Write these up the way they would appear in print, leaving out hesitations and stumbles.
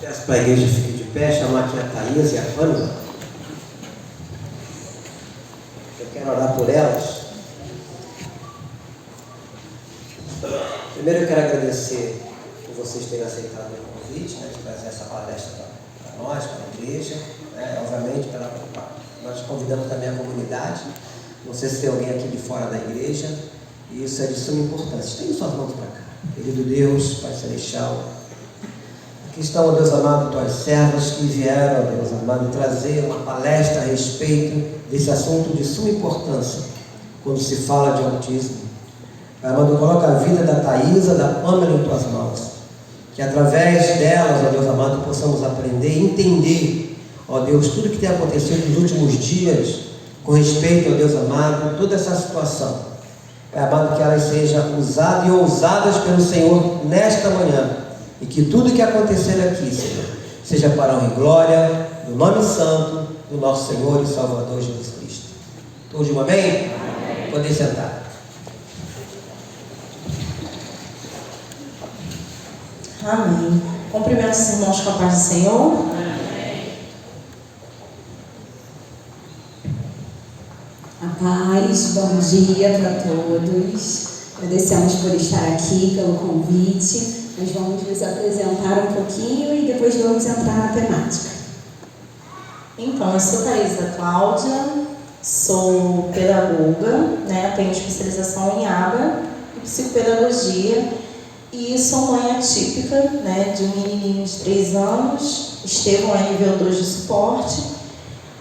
Peço para a igreja fique de pé, chamar aqui a Thaís e a Pâmela. Eu quero orar por elas. Primeiro eu quero agradecer por vocês terem aceitado o meu convite, de trazer essa palestra para nós, para a igreja, obviamente nós convidamos também a comunidade. Não sei se tem alguém aqui de fora da igreja, e isso é de suma importância. Estende suas mãos para cá. Querido Deus, Pai Celestial, aqui estão, ó Deus amado, tuas servas que vieram, ó Deus amado, trazer uma palestra a respeito desse assunto de suma importância quando se fala de autismo. Pai amado, coloca a vida da Thaísa, da Pâmela em tuas mãos, que através delas, ó Deus amado, possamos aprender e entender, ó Deus, tudo que tem acontecido nos últimos dias com respeito, ó Deus amado, toda essa situação. Pai amado, que elas sejam usadas e ousadas pelo Senhor nesta manhã, e que tudo que acontecer aqui, Senhor, seja para a honra e glória do nome santo do nosso Senhor e Salvador Jesus Cristo. Todos de um amém? Amém. Podem sentar. Amém. Cumprimento os irmãos com a paz do Senhor. Amém. A paz, bom dia para todos. Agradecemos por estar aqui, pelo convite. Nós vamos nos apresentar um pouquinho e depois vamos entrar na temática. Então, eu sou Thaísa Cláudia, sou pedagoga, tenho especialização em ABA e psicopedagogia e sou mãe atípica, de um menininho de 3 anos, Estevão é nível 2 de suporte,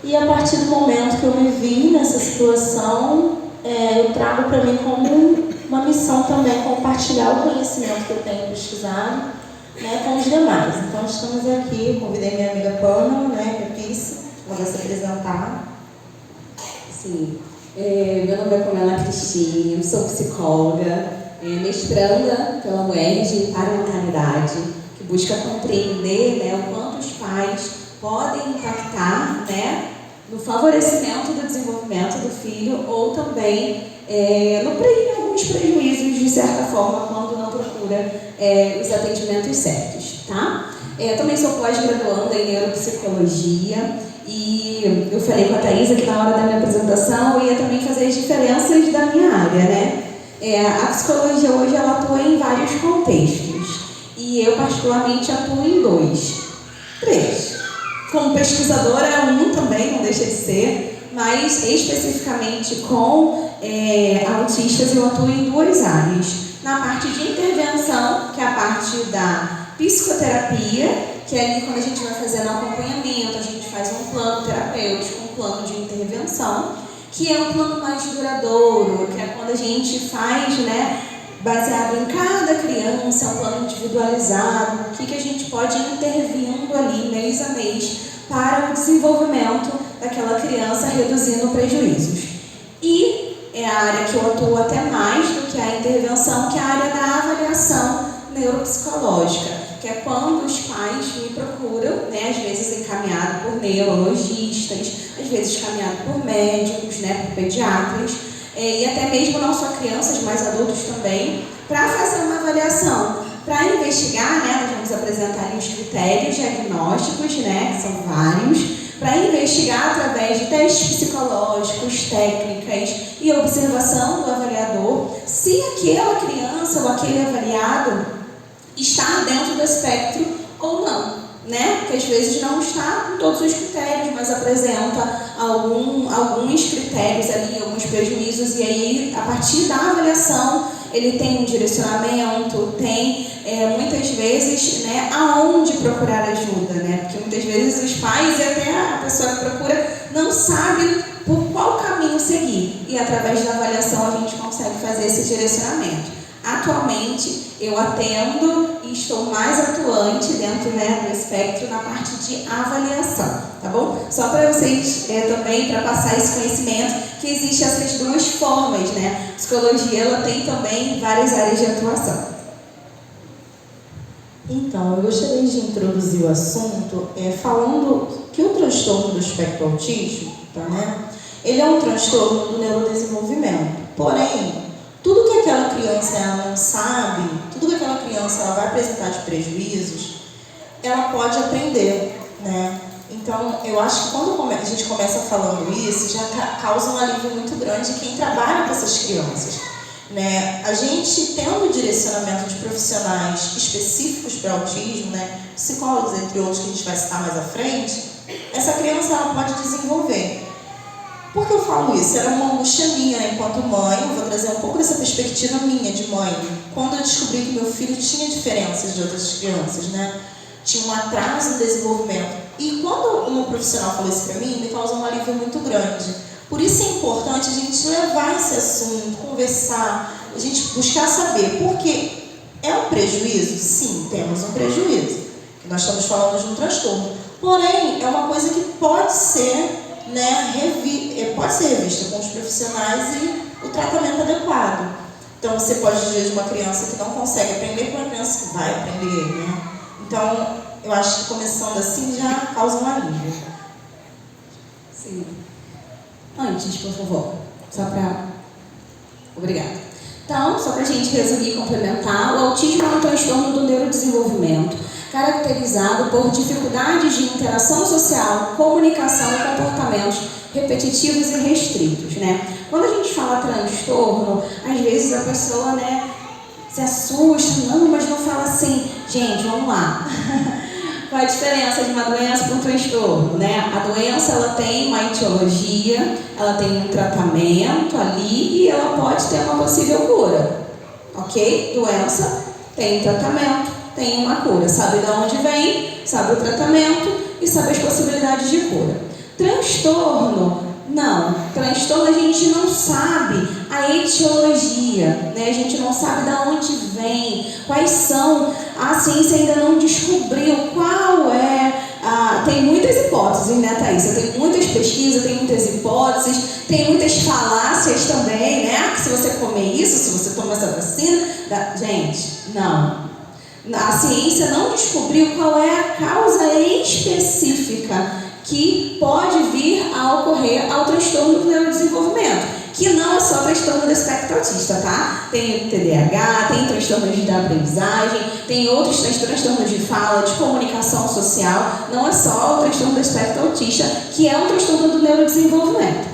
e a partir do momento que eu me vi nessa situação, eu trago para mim como uma missão também compartilhar o conhecimento que eu tenho pesquisado, com os demais. Então estamos aqui, convidei minha amiga Pâmela, Pepícia, ela vai se apresentar. Sim, meu nome é Pamela Cristine, sou psicóloga, mestranda pela UERJ em parentalidade, que busca compreender o quanto os pais podem impactar no favorecimento do desenvolvimento do filho ou também em alguns prejuízos, de certa forma, quando não procura os atendimentos certos, tá? Também sou pós-graduanda em neuropsicologia e eu falei com a Thaísa que na hora da minha apresentação eu ia também fazer as diferenças da minha área, A psicologia hoje ela atua em vários contextos e eu particularmente atuo em 2, 3. Como pesquisadora, 1 também, não deixa de ser, mas especificamente com autistas eu atuo em 2 áreas. Na parte de intervenção, que é a parte da psicoterapia, que é ali quando a gente vai fazendo acompanhamento, a gente faz um plano terapêutico, um plano de intervenção, que é um plano mais duradouro, que é quando a gente faz, baseado em cada criança, um plano individualizado, o que a gente pode ir intervindo ali mês a mês para o desenvolvimento daquela criança, reduzindo prejuízos. E é a área que eu atuo até mais do que a intervenção, que é a área da avaliação neuropsicológica, que é quando os pais me procuram, às vezes encaminhado por neurologistas, às vezes encaminhado por médicos, por pediatras, e até mesmo não só crianças, mas adultos também, para fazer uma avaliação, para investigar, nós vamos apresentar os critérios diagnósticos, que são vários, para investigar através de testes psicológicos, técnicas e observação do avaliador, se aquela criança ou aquele avaliado está dentro do espectro ou não. Que às vezes não está com todos os critérios, mas apresenta alguns critérios ali, alguns prejuízos, e aí, a partir da avaliação, ele tem um direcionamento, tem muitas vezes aonde procurar ajuda, porque muitas vezes os pais e até a pessoa que procura não sabe por qual caminho seguir, e através da avaliação a gente consegue fazer esse direcionamento. Atualmente eu atendo e estou mais atuante dentro do espectro na parte de avaliação, tá bom? Só para vocês também, para passar esse conhecimento, que existem essas 2 formas, A psicologia ela tem também várias áreas de atuação. Então, eu gostaria de introduzir o assunto falando que o transtorno do espectro autístico, ele é um transtorno do neurodesenvolvimento, porém, tudo que aquela criança ela não sabe, tudo que aquela criança ela vai apresentar de prejuízos, ela pode aprender, né? Então, eu acho que quando a gente começa falando isso, já causa um alívio muito grande quem trabalha com essas crianças, né? A gente tendo o direcionamento de profissionais específicos para autismo, né? Psicólogos, entre outros, que a gente vai citar mais à frente, essa criança ela pode desenvolver. Por que eu falo isso? Era uma angústia minha, né? Enquanto mãe, eu vou trazer um pouco dessa perspectiva minha de mãe. Quando eu descobri que meu filho tinha diferenças de outras crianças, né? Tinha um atraso no desenvolvimento. E quando uma profissional falou isso para mim, me causou um alívio muito grande. Por isso é importante a gente levar esse assunto, conversar, a gente buscar saber. Porque é um prejuízo? Sim, temos um prejuízo. Nós estamos falando de um transtorno. Porém, é uma coisa que pode ser, né, pode ser revista com os profissionais e o tratamento adequado. Então, você pode dizer de uma criança que não consegue aprender para uma criança que vai aprender, né? Então, eu acho que começando assim já causa um alívio. Sim. Antes, por favor, só para... Obrigada. Então, só para a gente resumir e complementar, o autismo é um transtorno do neurodesenvolvimento, caracterizado por dificuldades de interação social, comunicação e comportamentos repetitivos e restritos, né? Quando a gente fala transtorno, às vezes a pessoa, né, se assusta, não, mas não fala assim. Gente, vamos lá. Qual a diferença de uma doença para um transtorno, né? A doença, ela tem uma etiologia, ela tem um tratamento ali e ela pode ter uma possível cura, ok? Doença tem um tratamento, tem uma cura. Sabe de onde vem, sabe o tratamento e sabe as possibilidades de cura. Transtorno, não. Transtorno a gente não sabe a etiologia, né? A gente não sabe de onde vem, quais são. A ciência ainda não descobriu qual é. Tem muitas hipóteses, né, Thaís? Tem muitas pesquisas, tem muitas hipóteses, tem muitas falácias também, né? Que se você comer isso, se você tomar essa vacina... Gente, não. A ciência não descobriu qual é a causa específica que pode vir a ocorrer ao transtorno do neurodesenvolvimento, que não é só transtorno do espectro autista, tá? Tem TDAH, tem transtornos da aprendizagem, tem outros transtornos de fala, de comunicação social, não é só o transtorno do espectro autista, que é um transtorno do neurodesenvolvimento.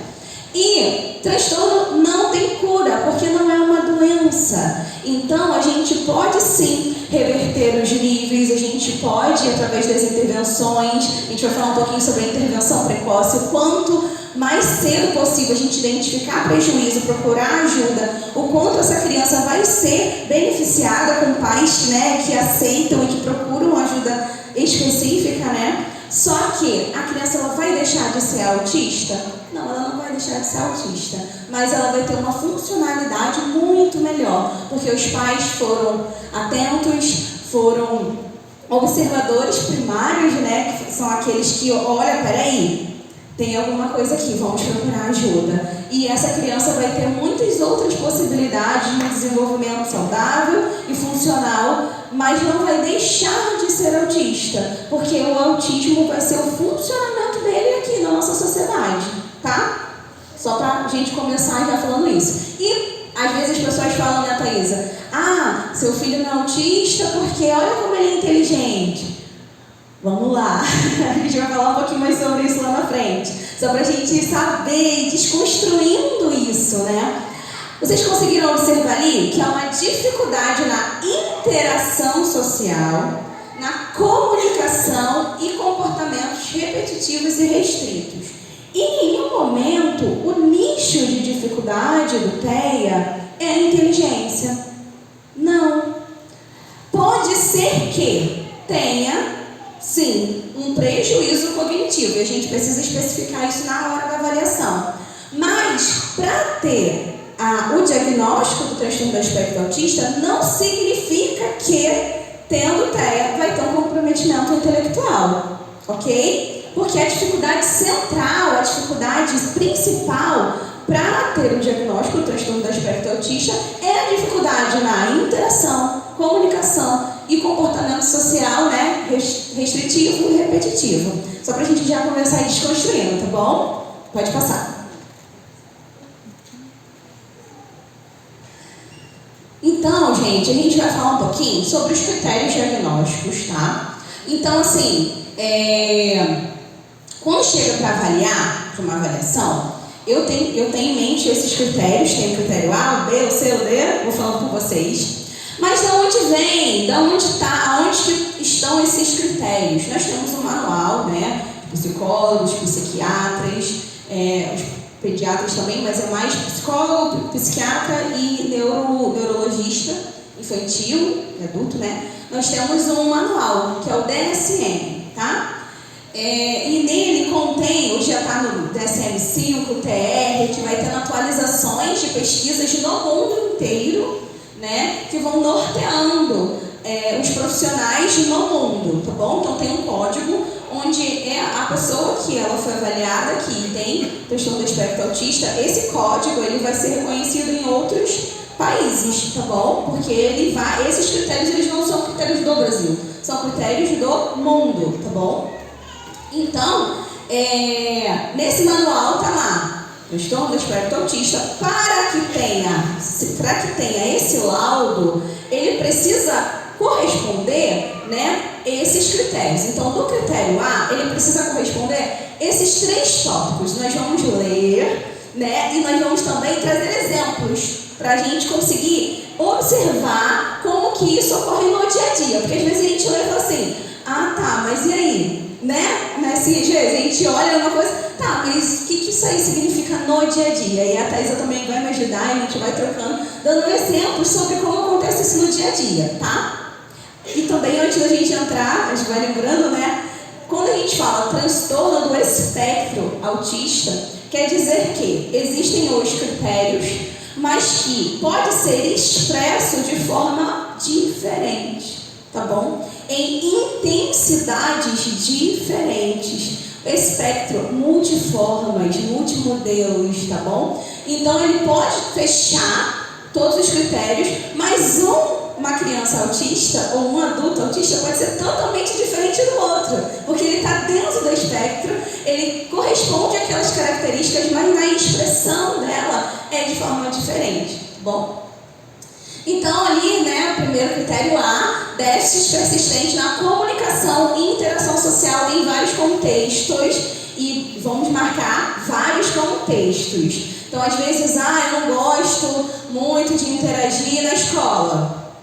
E transtorno não tem cura, porque não é uma doença. Então, a gente pode sim reverter os níveis, a gente pode, através das intervenções, a gente vai falar um pouquinho sobre a intervenção precoce, o quanto mais cedo possível a gente identificar prejuízo, procurar ajuda, o quanto essa criança vai ser beneficiada com pais, né, que aceitam e que procuram ajuda específica, né? Só que a criança ela vai deixar de ser autista? Não, ela não vai deixar de ser autista, mas ela vai ter uma funcionalidade muito melhor, porque os pais foram atentos, foram observadores primários, né, que são aqueles que, olha, peraí, tem alguma coisa aqui, vamos procurar ajuda. E essa criança vai ter muitas outras possibilidades no desenvolvimento saudável e funcional, mas não vai deixar de ser autista, porque o autismo vai ser o funcionamento dele aqui na nossa sociedade, tá? Só pra gente começar já falando isso. E às vezes as pessoas falam, né, Thaisa? Seu filho não é autista porque olha como ele é inteligente. Vamos lá, a gente vai falar um pouquinho mais sobre isso lá na frente. Só pra gente saber e desconstruindo isso, né? Vocês conseguiram observar ali que há uma dificuldade na interação social, na comunicação e comportamentos repetitivos e restritos. Em nenhum momento o nicho de dificuldade do TEA é a inteligência. Não. Pode ser que tenha, sim, um prejuízo cognitivo, e a gente precisa especificar isso na hora da avaliação. Mas, para ter o diagnóstico do transtorno do espectro autista, não significa que, tendo TEA, vai ter um comprometimento intelectual, ok? Porque a dificuldade central, a dificuldade principal para ter o diagnóstico do transtorno do espectro autista é a dificuldade na interação, comunicação e comportamento social, né, restritivo e repetitivo. Só para a gente já começar a ir desconstruindo, tá bom? Pode passar. Então, gente, a gente vai falar um pouquinho sobre os critérios diagnósticos, tá? Então, assim, quando chega para avaliar, para uma avaliação, eu tenho em mente esses critérios, tem o critério A, o B, o C, o D, vou falando com vocês. Mas da onde vem? Da onde está? Aonde que estão esses critérios? Nós temos um manual, né? Psicólogos, psiquiatras, os pediatras também, mas é mais psicólogo, psiquiatra e neurologista infantil e adulto, né? Nós temos um manual, que é o DSM, tá? E nele contém, hoje já está no DSM-5, TR, a gente vai tendo atualizações de pesquisas no mundo inteiro, né, que vão norteando os profissionais no mundo, tá bom? Então tem um código onde a pessoa que ela foi avaliada, que tem transtorno do espectro autista, esse código ele vai ser reconhecido em outros países, tá bom? Porque esses critérios eles não são critérios do Brasil, são critérios do mundo, tá bom? Então, nesse manual tá lá, transtorno do espectro autista, para que tenha esse laudo, ele precisa corresponder, né, esses critérios. Então, do critério A, ele precisa corresponder esses 3 tópicos. Nós vamos ler, né, e nós vamos também trazer exemplos para a gente conseguir observar como que isso ocorre no dia a dia. Porque às vezes a gente lê e fala assim, tá, mas e aí? Né? Assim, às vezes a gente olha uma coisa, tá, mas o que isso aí significa no dia a dia? E a Thaisa também vai me ajudar e a gente vai trocando, dando exemplos sobre como acontece isso no dia a dia, tá? E também, antes da gente entrar, a gente vai lembrando, né? Quando a gente fala transtorno do espectro autista, quer dizer que existem os critérios, mas que pode ser expresso de forma diferente, tá bom? Em intensidades diferentes, espectro multiformas, multimodelos, tá bom? Então ele pode fechar todos os critérios, mas uma criança autista ou um adulto autista pode ser totalmente diferente do outro, porque ele está dentro do espectro, ele corresponde àquelas características, mas na expressão dela é de forma diferente, tá bom? Então, ali, né, o primeiro critério A, déficit persistente na comunicação e interação social em vários contextos, e vamos marcar vários contextos. Então, às vezes, eu não gosto muito de interagir na escola,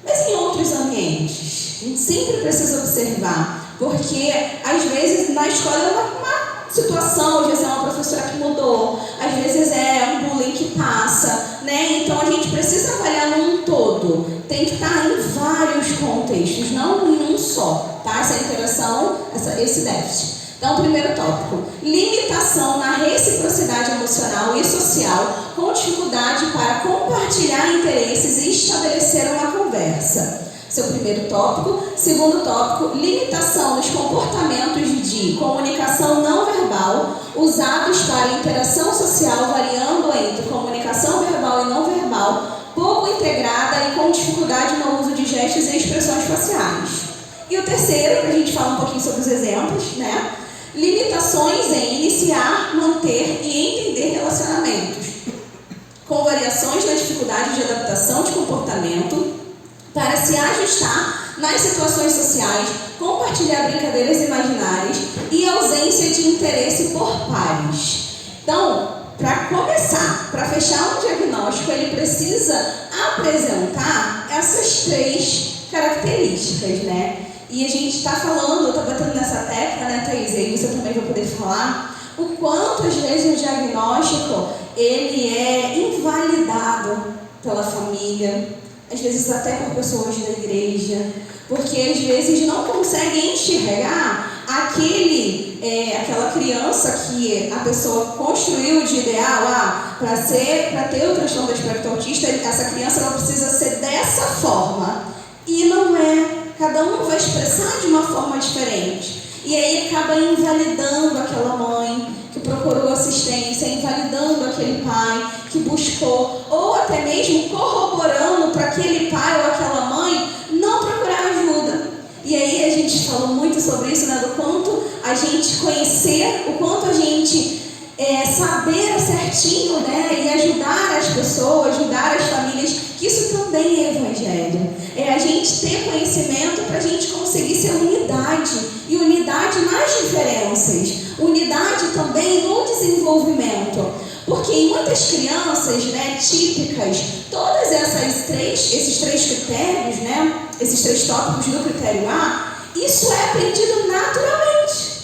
mas em outros ambientes. A gente sempre precisa observar, porque, às vezes, na escola é uma situação, às vezes é uma professora que mudou, às vezes é um bullying que passa, né? Então a gente precisa avaliar num todo, tem que estar em vários contextos, não em um só, tá? Essa interação, esse déficit. Então, primeiro tópico, limitação na reciprocidade emocional e social, com dificuldade para compartilhar interesses e estabelecer uma conversa. Seu primeiro tópico. Segundo tópico, limitação nos comportamentos de comunicação não verbal usados para interação social, variando entre comunicação verbal e não verbal, pouco integrada e com dificuldade no uso de gestos e expressões faciais. E o terceiro, para a gente falar um pouquinho sobre os exemplos, né? Limitações em iniciar, manter e entender relacionamentos, com variações na dificuldade de adaptação de comportamento, para se ajustar nas situações sociais, compartilhar brincadeiras imaginárias e ausência de interesse por pares. Então, para começar, para fechar um diagnóstico, ele precisa apresentar essas 3 características, né? E a gente está falando, eu estou batendo nessa tecla, né, Thaís? E você também vai poder falar o quanto, às vezes, o diagnóstico ele é invalidado pela família, às vezes até por pessoas da igreja, porque às vezes não conseguem enxergar aquela criança que a pessoa construiu de ideal, para ter o transtorno do espectro autista, essa criança ela precisa ser dessa forma, e não é, cada um vai expressar de uma forma diferente, e aí acaba invalidando aquela mãe que procurou assistência, invalidando aquele pai que buscou, ou até mesmo corroborando para aquele pai ou aquela mãe não procurar ajuda. E aí a gente falou muito sobre isso, né, do quanto a gente conhecer, o quanto a gente saber certinho, né, e ajudar as pessoas, ajudar as famílias, que isso também é evangelho. É a gente ter conhecimento para a gente conseguir ser unidade, e unidade nas diferenças, unidade também no desenvolvimento. Porque em muitas crianças, né, típicas, todas esses três critérios, né, esses 3 tópicos do critério A, isso é aprendido naturalmente.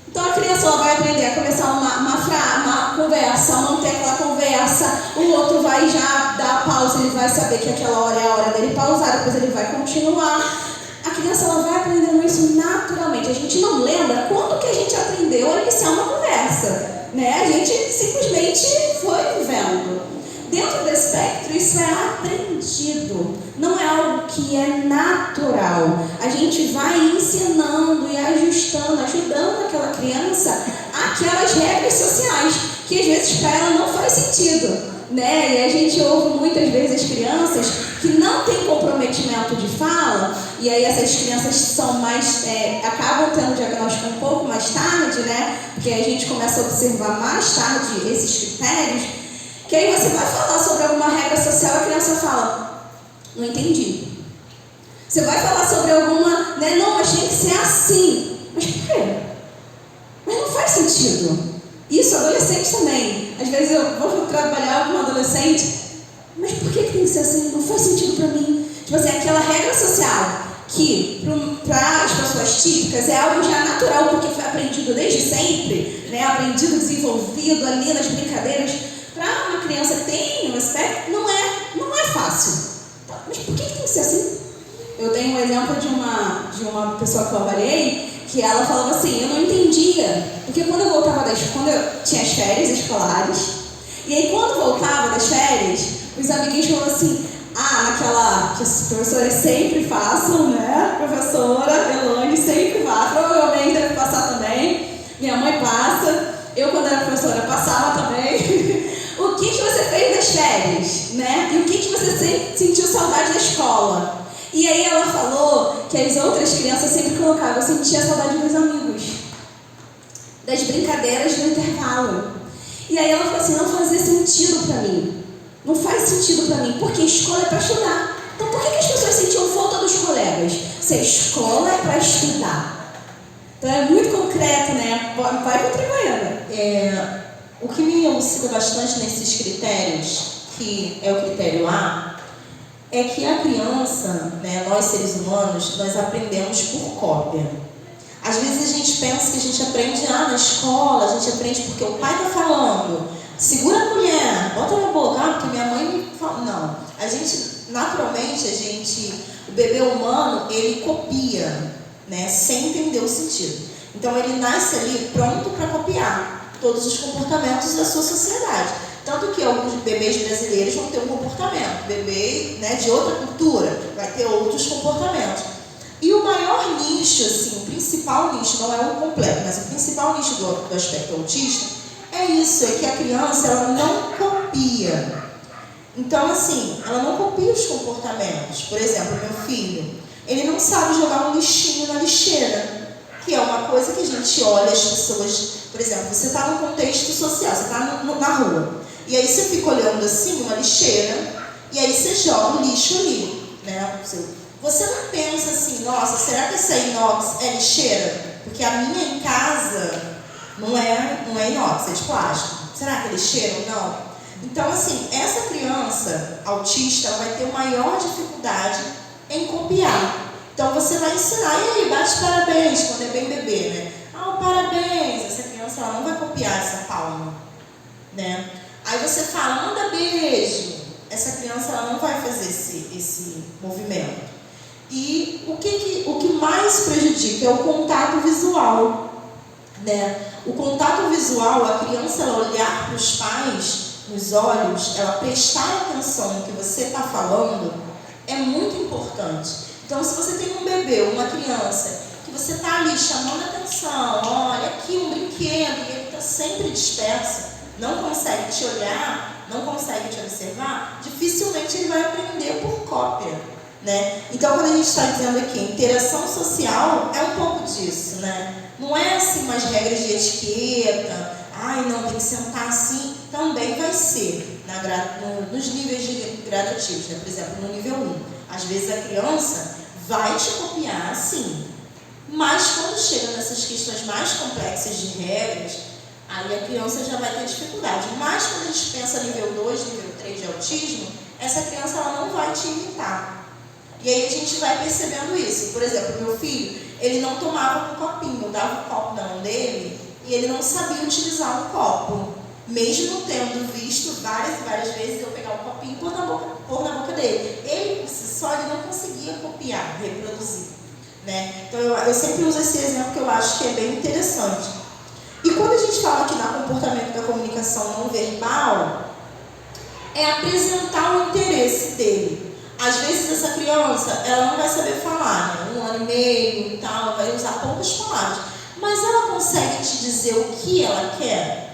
Então a criança ela vai aprender a começar uma conversa, manter aquela conversa, o outro vai já dar pausa, ele vai saber que aquela hora é a hora dele pausar, depois ele vai continuar. A criança ela vai aprendendo isso naturalmente. A gente não lembra quando que a gente aprendeu a iniciar uma conversa, né? A gente simplesmente foi vivendo. Dentro do espectro, isso é aprendido, não é algo que é natural. A gente vai ensinando e ajustando, ajudando aquela criança àquelas regras sociais, que às vezes para ela não faz sentido, né? E a gente ouve muitas vezes as crianças que não têm comprometimento de fala, e aí essas crianças são mais, acabam tendo diagnóstico um pouco mais tarde, né? Porque a gente começa a observar mais tarde esses critérios. Que aí você vai falar sobre alguma regra social e a criança fala, não entendi. Você vai falar sobre alguma, né, não, mas tem que ser assim. Mas por quê? Mas não faz sentido. Isso, adolescente também. Às vezes eu vou trabalhar com um adolescente, mas por que tem que ser assim? Não faz sentido para mim. Tipo assim, aquela regra social que para as pessoas típicas é algo já natural, porque foi aprendido desde sempre, né, aprendido, desenvolvido ali nas brincadeiras. Para uma criança que tem um espectro, não é fácil. Mas por que tem que ser assim? Eu tenho um exemplo de uma pessoa que eu avaliei, que ela falava assim, eu não entendia, porque quando eu voltava quando eu tinha as férias escolares, e aí quando voltava das férias, os amiguinhos falavam assim, naquela que as professoras sempre façam, né? Professora Elane sempre faz, provavelmente deve passar também, minha mãe passa, eu quando era professora passava também. O que você fez nas férias, né? E o que você sentiu saudade da escola? E aí ela falou que as outras crianças sempre colocavam, eu sentia saudade dos amigos, das brincadeiras do intervalo. E aí ela falou assim, não fazia sentido para mim. Não faz sentido para mim, porque a escola é para estudar. Então por que as pessoas sentiam falta dos colegas? Se a escola é para estudar. Então é muito concreto, né? Vai contribuindo. O que me elucida bastante nesses critérios, que é o critério A, é que a criança, né, nós seres humanos, nós aprendemos por cópia. Às vezes a gente pensa que a gente aprende na escola, a gente aprende porque o pai está falando, segura a mulher, bota na boca, porque minha mãe me fala. Não, a gente, naturalmente, o bebê humano, ele copia, né, sem entender o sentido. Então ele nasce ali pronto para copiar todos os comportamentos da sua sociedade. Tanto que alguns bebês brasileiros vão ter um comportamento, bebê, né, de outra cultura vai ter outros comportamentos. E o maior nicho, assim, o principal nicho, não é o completo, mas o principal nicho do aspecto autista é isso, é que a criança ela não copia. Então, assim, ela não copia os comportamentos. Por exemplo, meu filho, ele não sabe jogar um lixinho na lixeira, que é uma coisa que a gente olha as pessoas. Por exemplo, você está num contexto social, você está na rua, e aí você fica olhando assim, uma lixeira, e aí você joga o lixo ali, né? Você não pensa assim, nossa, será que essa inox é lixeira? Porque a minha em casa não é inox, é de plástico. Será que é lixeira ou não? Então, assim, essa criança autista, ela vai ter maior dificuldade em copiar. Então você vai ensinar, e aí, bate parabéns, quando é bem bebê, né? Parabéns, essa criança ela não vai copiar essa palma, né? Aí você fala, manda beijo, essa criança ela não vai fazer esse movimento. E o que mais prejudica é o contato visual, né? O contato visual, a criança ela olhar para os pais nos olhos, ela prestar atenção no que você está falando, é muito importante. Então, se você tem um bebê, uma criança, que você está ali chamando atenção, olha aqui um brinquedo, e ele está sempre disperso, não consegue te olhar, não consegue te observar, dificilmente ele vai aprender por cópia. né? Então, quando a gente está dizendo aqui, interação social é um pouco disso, né? Não é assim umas regras de etiqueta, ai não, tem que sentar assim, também vai ser nos níveis gradativos, né? Por exemplo, no nível 1, às vezes a criança vai te copiar assim, mas quando chega nessas questões mais complexas de regras, aí a criança já vai ter dificuldade. Mas quando a gente pensa nível 2, nível 3 de autismo, essa criança ela não vai te imitar. E aí a gente vai percebendo isso. Por exemplo, meu filho, ele não tomava um copinho, eu dava o copo na mão dele e ele não sabia utilizar um copo. Mesmo tendo visto várias e várias vezes eu pegar um copinho e pôr na boca dele. Ele, só ele não conseguia copiar, reproduzir, né? Então eu sempre uso esse exemplo que eu acho que é bem interessante. E quando a gente fala aqui no comportamento da comunicação não verbal, é apresentar o interesse dele. Às vezes essa criança, ela não vai saber falar, né? 1 ano e meio e tal, ela vai usar poucas palavras. Mas ela consegue te dizer o que ela quer?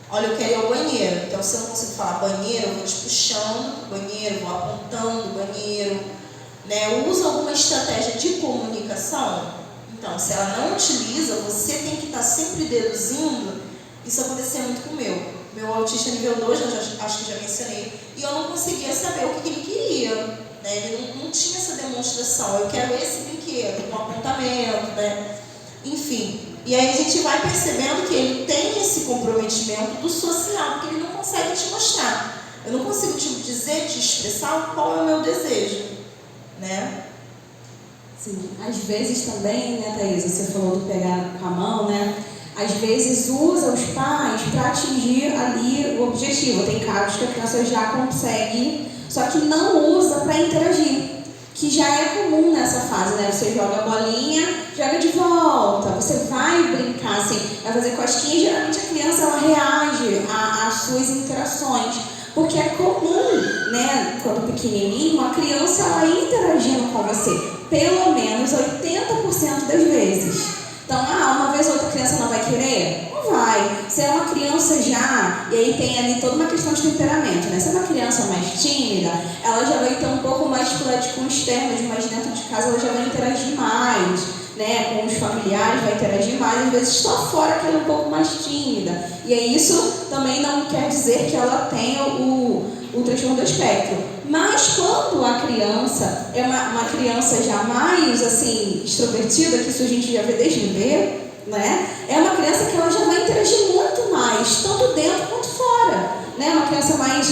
Olha, eu quero ir ao banheiro. Então, se eu não consigo falar banheiro, eu vou te puxando do banheiro, vou apontando do banheiro, né? Eu uso alguma estratégia de comunicação. Então, se ela não utiliza, você tem que estar sempre deduzindo. Isso acontecia muito com o meu autista nível 2, eu acho que já mencionei, e eu não conseguia saber o que ele queria, né? Ele não tinha essa demonstração. Eu quero esse brinquedo, um apontamento, né? Enfim. E aí a gente vai percebendo que ele tem esse comprometimento do social, porque ele não consegue te mostrar. Eu não consigo te dizer, te expressar qual é o meu desejo, né? Sim, às vezes também, né, Thaís, você falou do pegar com a mão, né? Às vezes usa os pais para atingir ali o objetivo. Tem casos que a criança já consegue, só que não usa para interagir, que já é comum nessa fase, né? Você joga a bolinha, joga de volta, você vai brincar, assim, vai fazer cosquinha, geralmente a criança ela reage às suas interações, porque é comum, né, quando pequenininho, a criança ela interagindo com você, pelo menos 80% das vezes. Então, uma vez ou outra criança não vai querer? Não vai. Se é uma criança já, e aí tem ali toda uma questão de temperamento, né? Se é uma criança mais tímida, ela já vai ter um pouco mais dificuldade com os termos, mas dentro de casa ela já vai interagir mais, né? Com os familiares vai interagir mais, às vezes só fora que ela é um pouco mais tímida. E aí isso também não quer dizer que ela tenha o transtorno do espectro. Mas quando a criança é uma criança já mais assim, extrovertida, que isso a gente já vê desde bebê, né? É uma criança que ela já vai interagir muito mais, tanto dentro quanto fora, né? Uma criança mais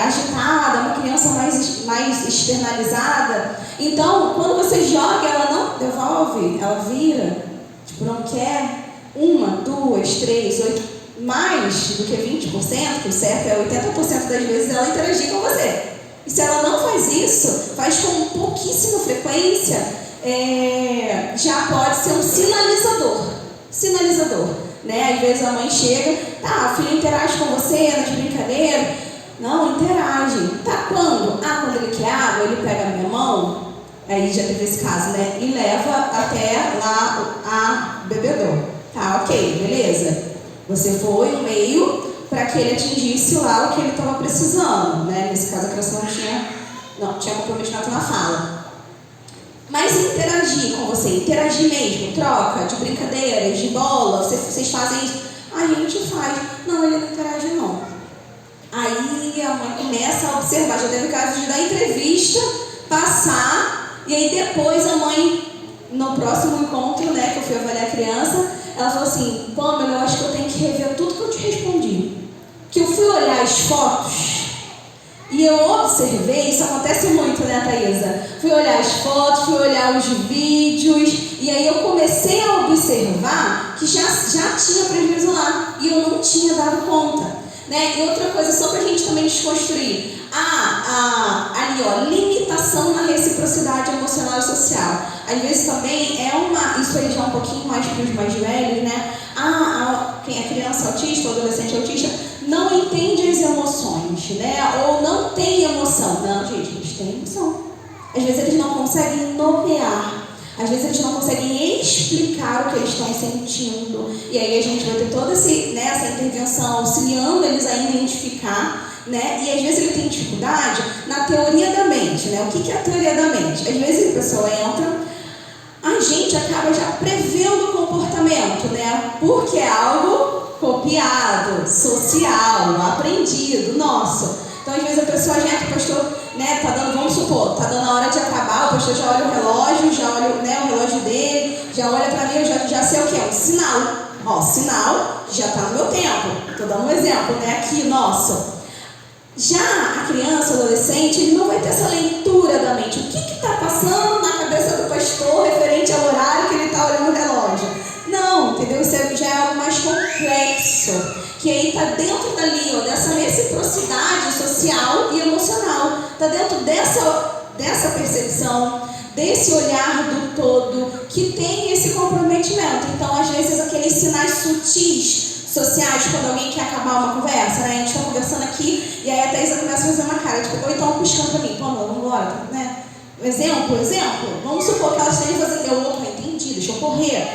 agitada, uma criança mais externalizada. Então, quando você joga, ela não devolve, ela vira, tipo, não quer 1, 2, 3, 8, mais do que 20%, que o certo é 80% das vezes ela interagir com você. E se ela não faz isso, faz com pouquíssima frequência, já pode ser um sinalizador, né? Às vezes a mãe chega, tá, o filho interage com você nas brincadeiras. Não, interage. Tá, quando? Quando ele quer água, ele pega a minha mão, aí já teve esse caso, né? E leva até lá a bebedouro. Tá, ok, beleza. Você foi um meio para que ele atingisse lá o que ele estava precisando, né? Nesse caso a criança não tinha comprometimento na fala. Mas interagir com você, interagir mesmo, troca de brincadeiras, de bola, vocês fazem isso? A gente faz. Não, ele não interage não. Aí a mãe começa a observar, já teve caso de dar entrevista, passar, e aí depois a mãe, no próximo encontro, né, que eu fui avaliar a criança, ela falou assim, Pamela, eu acho que eu tenho que rever tudo que eu te respondi. Que eu fui olhar as fotos e eu observei, isso acontece muito, né, Thaisa? Fui olhar as fotos, fui olhar os vídeos, e aí eu comecei a observar que já tinha prejuízo lá, e eu não tinha dado conta, né? E outra coisa, só pra gente também desconstruir, ali, ó, limitação na reciprocidade emocional e social. Às vezes também isso aí já é um pouquinho mais para os mais velhos, né? Quem é criança autista ou adolescente autista não entende as emoções, né? Ou não tem emoção. Não, gente, eles têm emoção. Às vezes eles não conseguem nomear. Às vezes eles não conseguem explicar o que eles estão sentindo. E aí a gente vai ter toda essa intervenção auxiliando eles a identificar né? E às vezes ele tem dificuldade na teoria da mente, né? O que é a teoria da mente? Às vezes a pessoa entra, a gente acaba já prevendo o comportamento, né? Porque é algo copiado, social, aprendido, nosso. Então, às vezes a pessoa já entra, o pastor, né, tá dando, vamos supor, tá dando a hora de acabar, o pastor já olha o relógio, já olha, né, o relógio dele, já olha pra mim, eu já sei o que é, um sinal. Ó, sinal, já tá no meu tempo. Tô dando um exemplo, né, aqui, nosso. Já a criança, o adolescente, ele não vai ter essa leitura da mente. O que está passando na cabeça do pastor referente ao horário que ele está olhando o relógio? Não, entendeu? Isso já é algo mais complexo. Que aí está dentro dali, ó, dessa reciprocidade social e emocional. Está dentro dessa percepção, desse olhar do todo, que tem esse comprometimento. Então, às vezes, aqueles sinais sutis sociais, quando alguém quer acabar uma conversa, né? A gente está conversando aqui e aí a Thaisa começa a fazer uma cara, tipo, ou então piscando pra mim, pô, amor, vamos embora, né? Exemplo, vamos supor que ela esteja fazendo, eu, opa, entendi, deixa eu correr.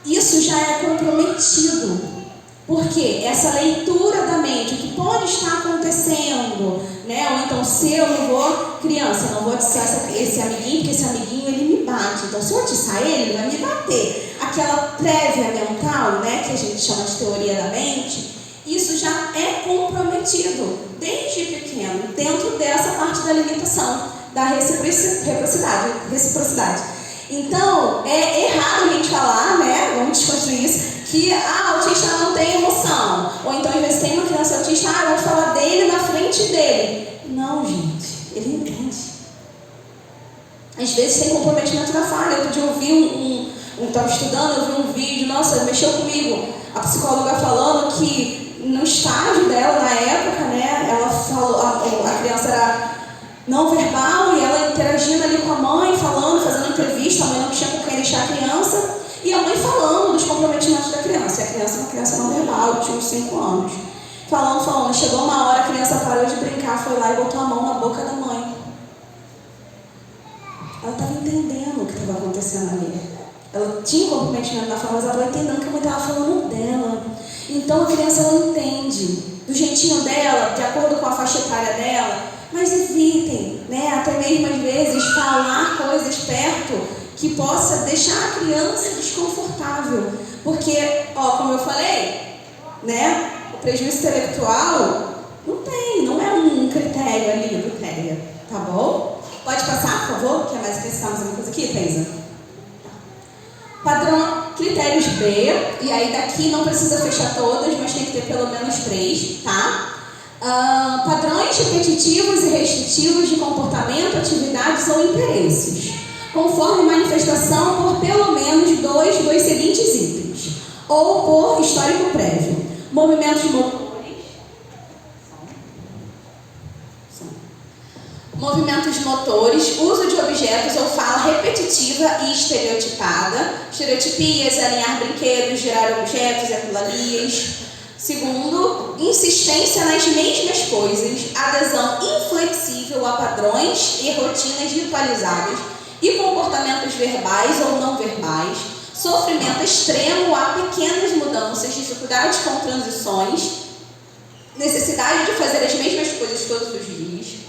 Isso já é comprometido. Por quê? Essa leitura da mente, o que pode estar acontecendo, né? Ou então, se eu não vou, criança, eu não vou atiçar esse amiguinho, porque esse amiguinho, ele me bate. Então, se eu atiçar ele vai me bater. Aquela prévia mental, né, que a gente chama de teoria da mente, isso já é comprometido desde pequeno, dentro dessa parte da limitação, da reciprocidade. Então, é errado a gente falar, né, vamos desconstruir isso, que autista não tem emoção. Ou então, às vezes, tem uma criança autista, vamos falar dele na frente dele. Não, gente, ele entende. Às vezes tem comprometimento na fala. Eu podia ouvir estava estudando, eu vi um vídeo, nossa, mexeu comigo. A psicóloga falando que no estágio dela, na época, né, ela falou, a criança era não verbal e ela interagindo ali com a mãe, falando, fazendo entrevista, a mãe não tinha com quem deixar a criança, e a mãe falando dos comprometimentos da criança. E a criança é uma criança não verbal, tinha uns 5 anos. Falando, chegou uma hora, a criança parou de brincar, foi lá e botou a mão na boca da mãe. Ela estava entendendo o que estava acontecendo ali. Ela tinha comprometimento na fala, mas ela estava entendendo que a mãe estava falando dela. Então a criança ela entende, do jeitinho dela, de acordo com a faixa etária dela, mas evitem, né, até mesmo às vezes, falar coisas perto que possa deixar a criança desconfortável. Porque, ó, como eu falei, né, o prejuízo intelectual não é um critério ali do CREA, tá bom? Pode passar, por favor? Quer mais acrescentar mais uma coisa aqui, Thaisa? Padrão, critérios B, e aí daqui não precisa fechar todas, mas tem que ter pelo menos 3, tá? Padrões repetitivos e restritivos de comportamento, atividades ou interesses, conforme manifestação por pelo menos dois seguintes itens, ou por histórico prévio. Movimentos motores. Movimentos motores, uso de objetos ou fala repetitiva e estereotipada. Estereotipias, alinhar brinquedos, girar objetos e aquilalias. Segundo, insistência nas mesmas coisas, adesão inflexível a padrões e rotinas ritualizadas e comportamentos verbais ou não verbais. Sofrimento extremo a pequenas mudanças, dificuldades com transições, necessidade de fazer as mesmas coisas todos os dias.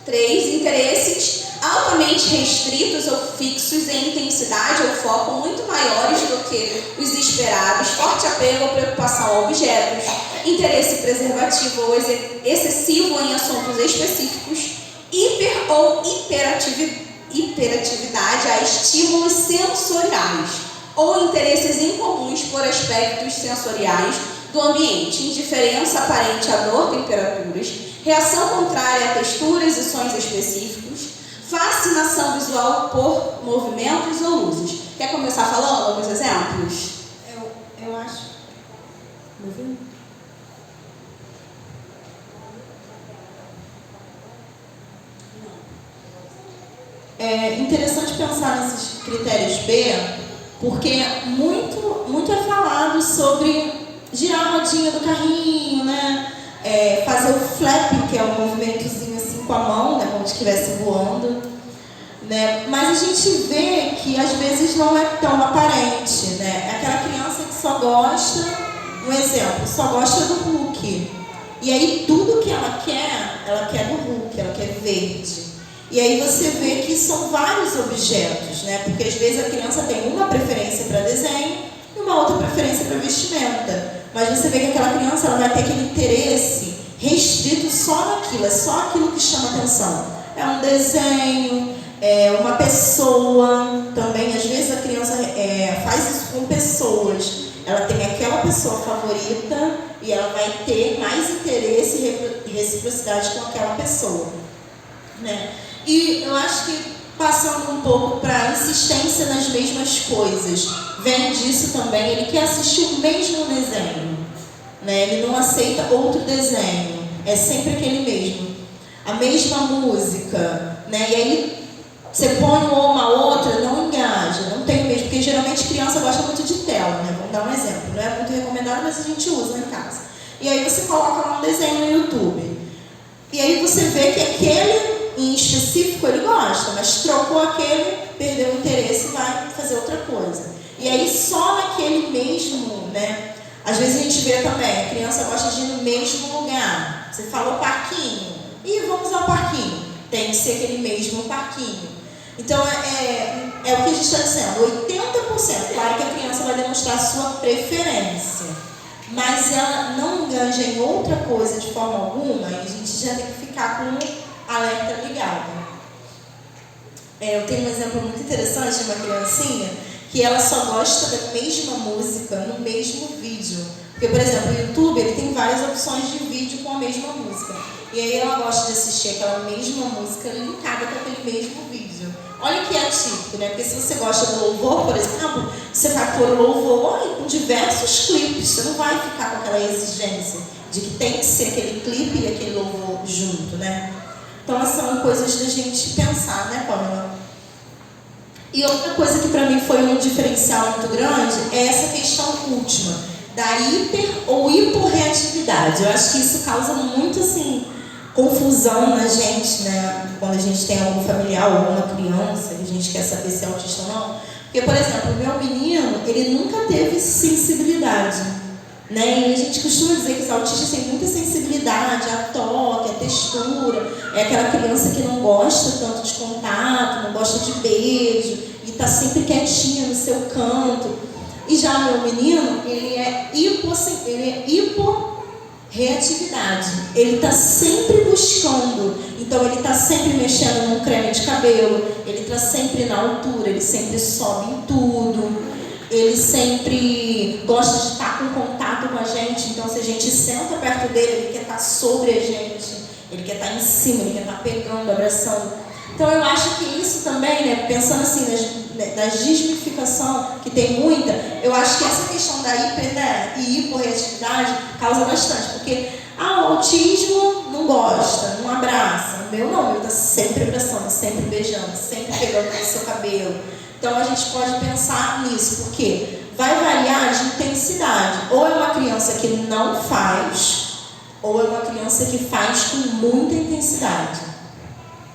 3. Interesses altamente restritos ou fixos em intensidade ou foco muito maiores do que os esperados, forte apego ou preocupação a objetos, interesse preservativo ou excessivo em assuntos específicos, hiper ou hiperatividade a estímulos sensoriais ou interesses incomuns por aspectos sensoriais do ambiente, indiferença aparente a dor, temperaturas, reação contrária a texturas e sons específicos, fascinação visual por movimentos ou luzes. Quer começar falando alguns exemplos? Eu acho. Me ouviu? É interessante pensar nesses critérios B, porque muito é falado sobre girar a rodinha do carrinho, né? Fazer o flap, que é um movimentozinho assim com a mão, né, como se estivesse voando, né? Mas a gente vê que às vezes não é tão aparente, né? É aquela criança que só gosta, um exemplo, só gosta do Hulk, E aí tudo que ela quer do Hulk, ela quer verde. E aí você vê que são vários objetos, né? Porque às vezes a criança tem uma preferência para desenho e uma outra preferência para vestimenta. Mas você vê que aquela criança ela vai ter aquele interesse restrito só naquilo, é só aquilo que chama atenção. É um desenho, é uma pessoa, também às vezes a criança faz isso com pessoas. Ela tem aquela pessoa favorita e ela vai ter mais interesse e reciprocidade com aquela pessoa, né? E eu acho que passando um pouco para a insistência nas mesmas coisas, vem disso também, ele quer assistir o mesmo desenho, né? Ele não aceita outro desenho, é sempre aquele mesmo, a mesma música, né? E aí você põe uma outra, não engaja, não tem o mesmo, porque geralmente criança gosta muito de tela, né? Vamos dar um exemplo, não é muito recomendado, mas a gente usa em casa. E aí você coloca lá um desenho no YouTube, e aí você vê que aquele em específico ele gosta, mas trocou aquele, perdeu o interesse e vai fazer outra coisa. E aí só naquele mesmo, né? Às vezes a gente vê também, a criança gosta de ir no mesmo lugar. Você falou parquinho, e vamos ao parquinho. Tem que ser aquele mesmo parquinho. Então é o que a gente está dizendo, 80%, claro que a criança vai demonstrar a sua preferência, mas ela não enganja em outra coisa de forma alguma, e a gente já tem que ficar com o alerta ligado. Eu tenho um exemplo muito interessante de uma criancinha que ela só gosta da mesma música no mesmo vídeo. Porque, por exemplo, o YouTube ele tem várias opções de vídeo com a mesma música. E aí ela gosta de assistir aquela mesma música linkada com aquele mesmo vídeo. Olha que é atípico, né? Porque se você gosta do louvor, por exemplo, você vai pôr o louvor com diversos clipes. Você não vai ficar com aquela exigência de que tem que ser aquele clipe e aquele louvor junto, né? Então, são coisas da gente pensar, né, Pamela? E outra coisa que para mim foi um diferencial muito grande é essa questão última, da hiper ou hiporreatividade. Eu acho que isso causa muito, assim, confusão na gente, né? Quando a gente tem algum familiar ou alguma criança e a gente quer saber se é autista ou não. Porque, por exemplo, o meu menino, ele nunca teve sensibilidade, né? E a gente costuma dizer que os autistas têm muita sensibilidade a toque, a textura. É aquela criança que não gosta tanto de contato, não gosta de beijo e está sempre quietinha no seu canto. E já o meu menino, ele é hiporreatividade. Ele está sempre buscando. Então ele está sempre mexendo num creme de cabelo, ele está sempre na altura, ele sempre sobe em tudo. Ele sempre gosta de estar com contato com a gente, então se a gente senta perto dele, ele quer estar sobre a gente, ele quer estar em cima, ele quer estar pegando, abraçando. Então eu acho que isso também, né, pensando assim na desmistificação, que tem muita, eu acho que essa questão da e hiporreatividade causa bastante, porque o autismo não gosta, não abraça, o meu não, ele está sempre abraçando, sempre beijando, sempre pegando no seu cabelo. Então a gente pode pensar nisso, porque vai variar de intensidade. Ou é uma criança que não faz, ou é uma criança que faz com muita intensidade.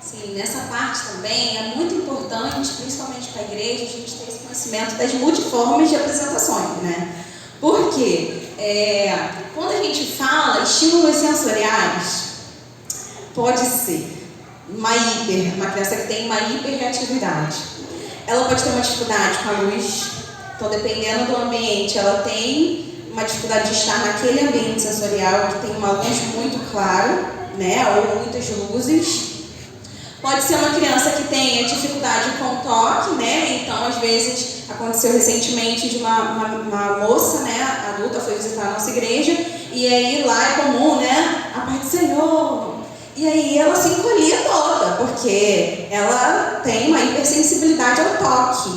Sim, nessa parte também é muito importante, principalmente para a igreja, a gente ter esse conhecimento das multiformes de apresentações, né? Porque quando a gente fala estímulos sensoriais, pode ser uma criança que tem uma hiperreatividade. Ela pode ter uma dificuldade com a luz, então dependendo do ambiente, ela tem uma dificuldade de estar naquele ambiente sensorial que tem uma luz muito clara, né, ou muitas luzes. Pode ser uma criança que tenha dificuldade com o toque, né, então às vezes aconteceu recentemente de uma moça, né, adulta, foi visitar a nossa igreja, e aí lá é comum, né, a paz do Senhor. E aí ela se encolhia toda, porque ela tem uma hipersensibilidade ao toque.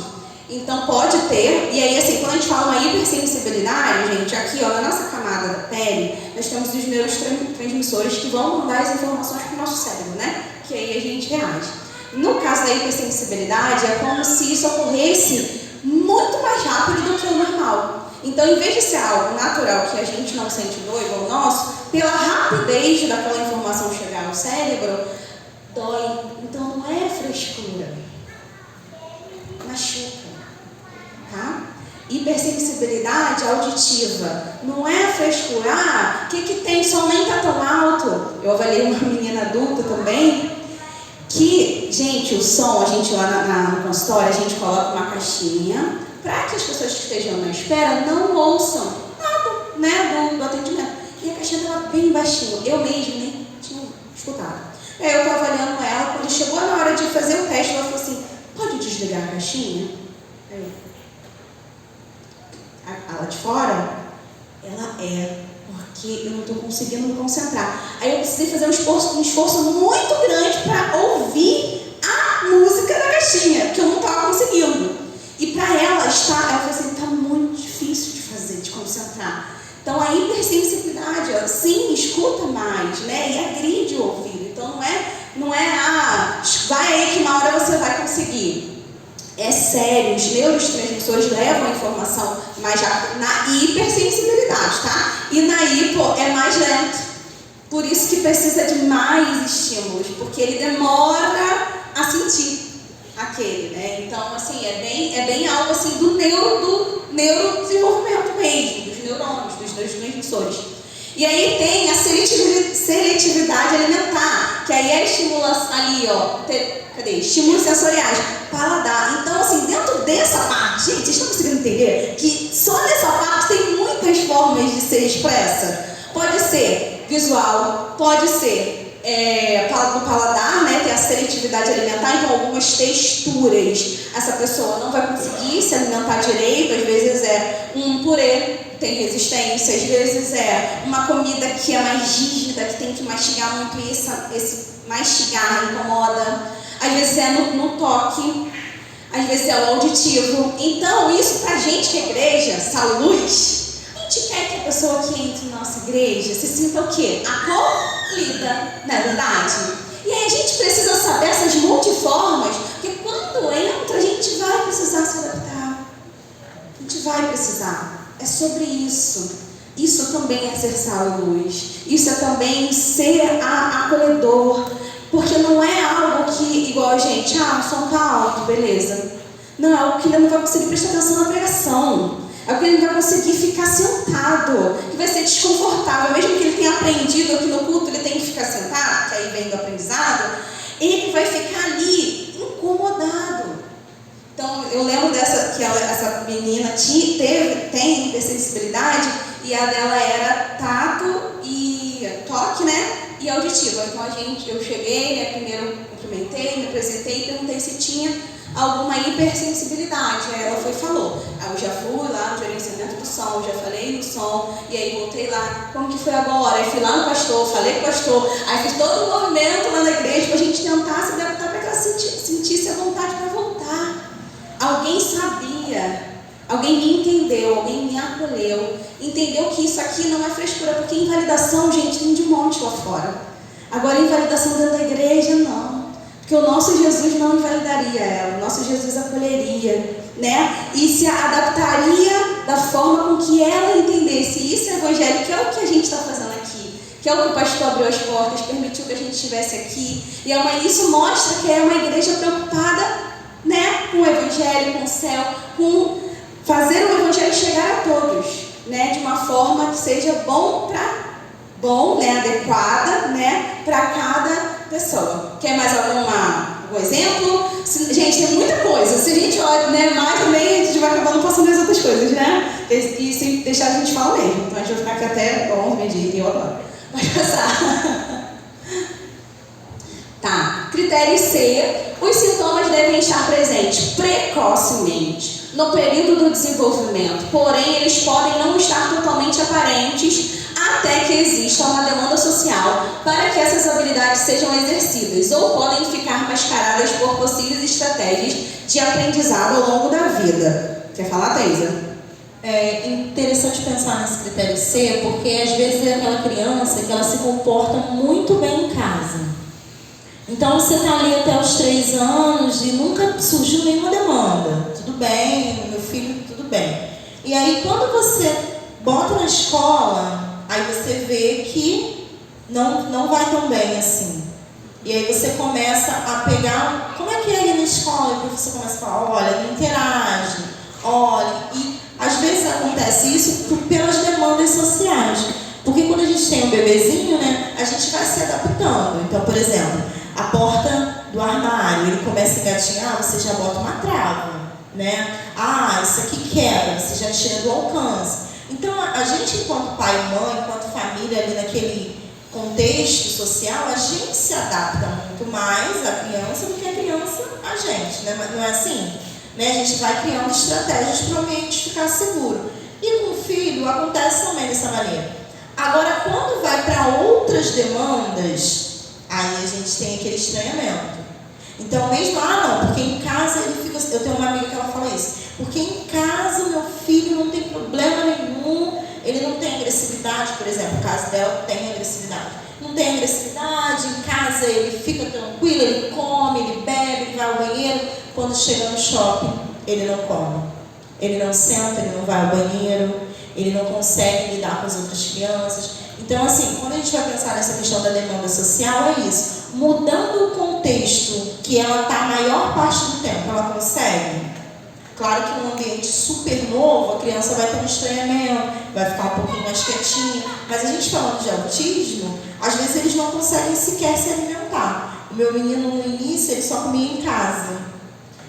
Então pode ter, e aí assim, quando a gente fala uma hipersensibilidade, gente, aqui ó, na nossa camada da pele, nós temos os neurotransmissores que vão mandar as informações para o nosso cérebro, né? Que aí a gente reage. No caso da hipersensibilidade, é como se isso ocorresse muito mais rápido do que o normal. Então, em vez de ser algo natural que a gente não sente dor igual o nosso, pela rapidez daquela informação chegar ao cérebro, dói. Então, não é frescura. Machuca. Tá? Hipersensibilidade auditiva. Não é frescura. O que tem? Sua mãe tá tão alto. Eu avaliei uma menina adulta também. Que, gente, o som, a gente lá no consultório, a gente coloca uma caixinha para que as pessoas que estejam na espera não ouçam nada, né, do atendimento. E a caixinha estava bem baixinho. Eu mesmo nem tinha escutado. Aí eu estava avaliando ela, quando chegou na hora de fazer o teste, ela falou assim, pode desligar a caixinha? Aí eu, a lá de fora, ela porque eu não estou conseguindo me concentrar. Aí eu precisei fazer um esforço muito grande para ouvir a música da caixinha, que eu não estava conseguindo. E para ela ela falou assim, está muito difícil de fazer, de concentrar. Então a hipersensibilidade, sim, escuta mais, né? E agride o ouvido. Então não é vai aí que uma hora você vai conseguir. É sério, os neurotransmissores levam a informação mais rápido na hipersensibilidade, tá? E na hipo é mais lento. Por isso que precisa de mais estímulos, porque ele demora a sentir aquele, né? Então, assim, é bem algo assim do neurodesenvolvimento mesmo, dos neurônios, dos neurotransmissores. E aí tem a seletividade alimentar, que aí é a estimulação ali, ó, estímulos sensoriais, paladar. Então, assim, dentro dessa parte, gente, vocês estão conseguindo entender que só nessa parte tem muitas formas de ser expressa. Pode ser visual, pode ser no paladar, né, ter a seletividade alimentar, então algumas texturas essa pessoa não vai conseguir se alimentar direito, às vezes é um purê, tem resistência, às vezes é uma comida que é mais rígida, que tem que mastigar muito e esse mastigar incomoda, às vezes é no toque, às vezes é o auditivo. Então isso pra gente que é igreja, Saluz, a gente quer que a pessoa que entre na nossa igreja se sinta o quê? Acolhida, não é verdade? E aí a gente precisa saber essas multiformas, porque quando entra a gente vai precisar se adaptar, a gente vai precisar. É sobre isso. Isso também é ser Saluz, isso é também ser acolhedor, porque não é algo que, igual a gente, o som tá alto, beleza. Não, é algo que ele não vai conseguir prestar atenção na pregação. É o que ele não vai conseguir ficar sentado, que vai ser desconfortável, mesmo que ele tenha aprendido aqui no culto, ele tem que ficar sentado, que aí vem do aprendizado, ele vai ficar ali incomodado. Então, eu lembro essa menina tem hipersensibilidade e a dela era tato e toque, né? E auditiva. Então, eu cheguei, né? Primeiro cumprimentei, me apresentei e perguntei se tinha alguma hipersensibilidade. Aí ela falou. Aí eu já fui lá no gerenciamento do som, já falei no som, e aí voltei lá. Como que foi agora? Aí fui lá no pastor, falei com o pastor, aí fiz todo o movimento lá na igreja pra gente tentar se adaptar para que ela sentisse a vontade para voltar. Alguém sabia, alguém me entendeu, alguém me acolheu, entendeu que isso aqui não é frescura, porque invalidação, gente, tem de monte lá fora. Agora, invalidação dentro da igreja, não. Porque o nosso Jesus não invalidaria ela, o nosso Jesus acolheria, né? E se adaptaria da forma com que ela entendesse. Isso é evangelho, que é o que a gente está fazendo aqui, que é o que o pastor abriu as portas, permitiu que a gente estivesse aqui. E isso mostra que é uma igreja preocupada, né, com o evangelho, com o céu, com fazer o evangelho chegar a todos, né, de uma forma que seja adequada, né, para cada pessoa. Quer mais algum exemplo? Gente, tem muita coisa. Se a gente olha, né, mais também, a gente vai acabando passando as outras coisas, né? E se deixar a gente fala mesmo. Então a gente vai ficar aqui até 11, meio-dia, e eu adoro. Vai passar. Tá. Critério C. Os sintomas devem estar presentes precocemente, no período do desenvolvimento, porém eles podem não estar totalmente aparentes até que exista uma demanda social para que essas habilidades sejam exercidas, ou podem ficar mascaradas por possíveis estratégias de aprendizado ao longo da vida. Quer falar, Teisa? É interessante pensar nesse critério C, porque às vezes é aquela criança que ela se comporta muito bem em casa. Então você está ali até os 3 anos e nunca surgiu nenhuma demanda. Tudo bem, meu filho, tudo bem. E aí quando você bota na escola, aí você vê que não vai tão bem assim. E aí você começa a pegar, como é que é ali na escola? E o professor começa a falar, olha, não interage, olha. E as acontece isso pelas demandas sociais. Porque quando a gente tem um bebezinho, né, a gente vai se adaptando. Então, por exemplo, a porta do armário, ele começa a engatinhar, você já bota uma trava, né? Ah, isso aqui quebra, você já tira do alcance. Então, a gente, enquanto pai e mãe, enquanto família, ali naquele contexto social, a gente se adapta muito mais à criança do que a criança a gente, né? Não é assim? Né? A gente vai criando estratégias para o ambiente ficar seguro. E com o filho, acontece também dessa maneira. Agora, quando vai para outras demandas, aí a gente tem aquele estranhamento. Então, mesmo, não, porque em casa ele fica... Eu tenho uma amiga que ela fala isso. Porque em casa, meu filho não tem problema nenhum, ele não tem agressividade, por exemplo, no caso dela tem agressividade. Não tem agressividade, em casa ele fica tranquilo, ele come, ele bebe, ele vai ao banheiro. Quando chega no shopping, ele não come. Ele não senta, ele não vai ao banheiro, ele não consegue lidar com as outras crianças. Então, assim, quando a gente vai pensar nessa questão da demanda social, é isso. Mudando o contexto que ela está a maior parte do tempo, ela consegue? Claro que num ambiente super novo, a criança vai ter um estranhamento, vai ficar um pouquinho mais quietinha. Mas a gente falando de autismo, às vezes eles não conseguem sequer se alimentar. O meu menino, no início, ele só comia em casa.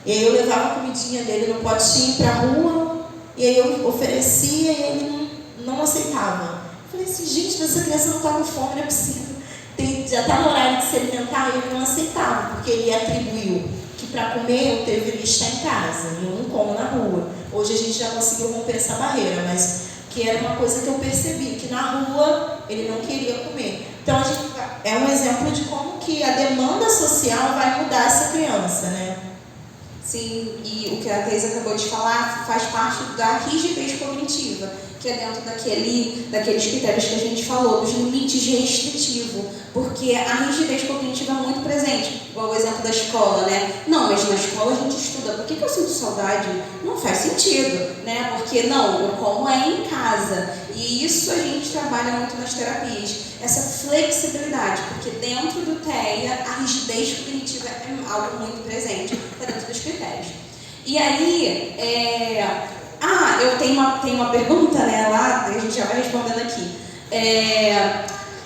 E aí eu levava a comidinha dele no potinho para a rua, e aí eu oferecia e ele não aceitava. Eu falei assim, gente, essa criança não está com fome, não é possível. Já está no horário de se alimentar, e ele não aceitava, porque ele atribuiu que para comer eu deveria estar em casa, e eu não como na rua. Hoje a gente já conseguiu romper essa barreira, mas que era uma coisa que eu percebi, que na rua ele não queria comer. Então a gente é um exemplo de como que a demanda social vai mudar essa criança, né? Sim, e o que a Thais acabou de falar faz parte da rigidez cognitiva, que é dentro daqueles critérios que a gente falou, dos limites restritivos, porque a rigidez cognitiva é muito presente, igual o exemplo da escola, né? Não, mas na escola a gente estuda, por que eu sinto saudade? Não faz sentido, né? Porque não, eu como é em casa, e isso a gente trabalha muito nas terapias, essa flexibilidade, porque dentro do TEA a rigidez cognitiva é algo muito presente, está dentro dos critérios. E aí, eu tenho uma pergunta, né, lá, a gente já vai respondendo aqui.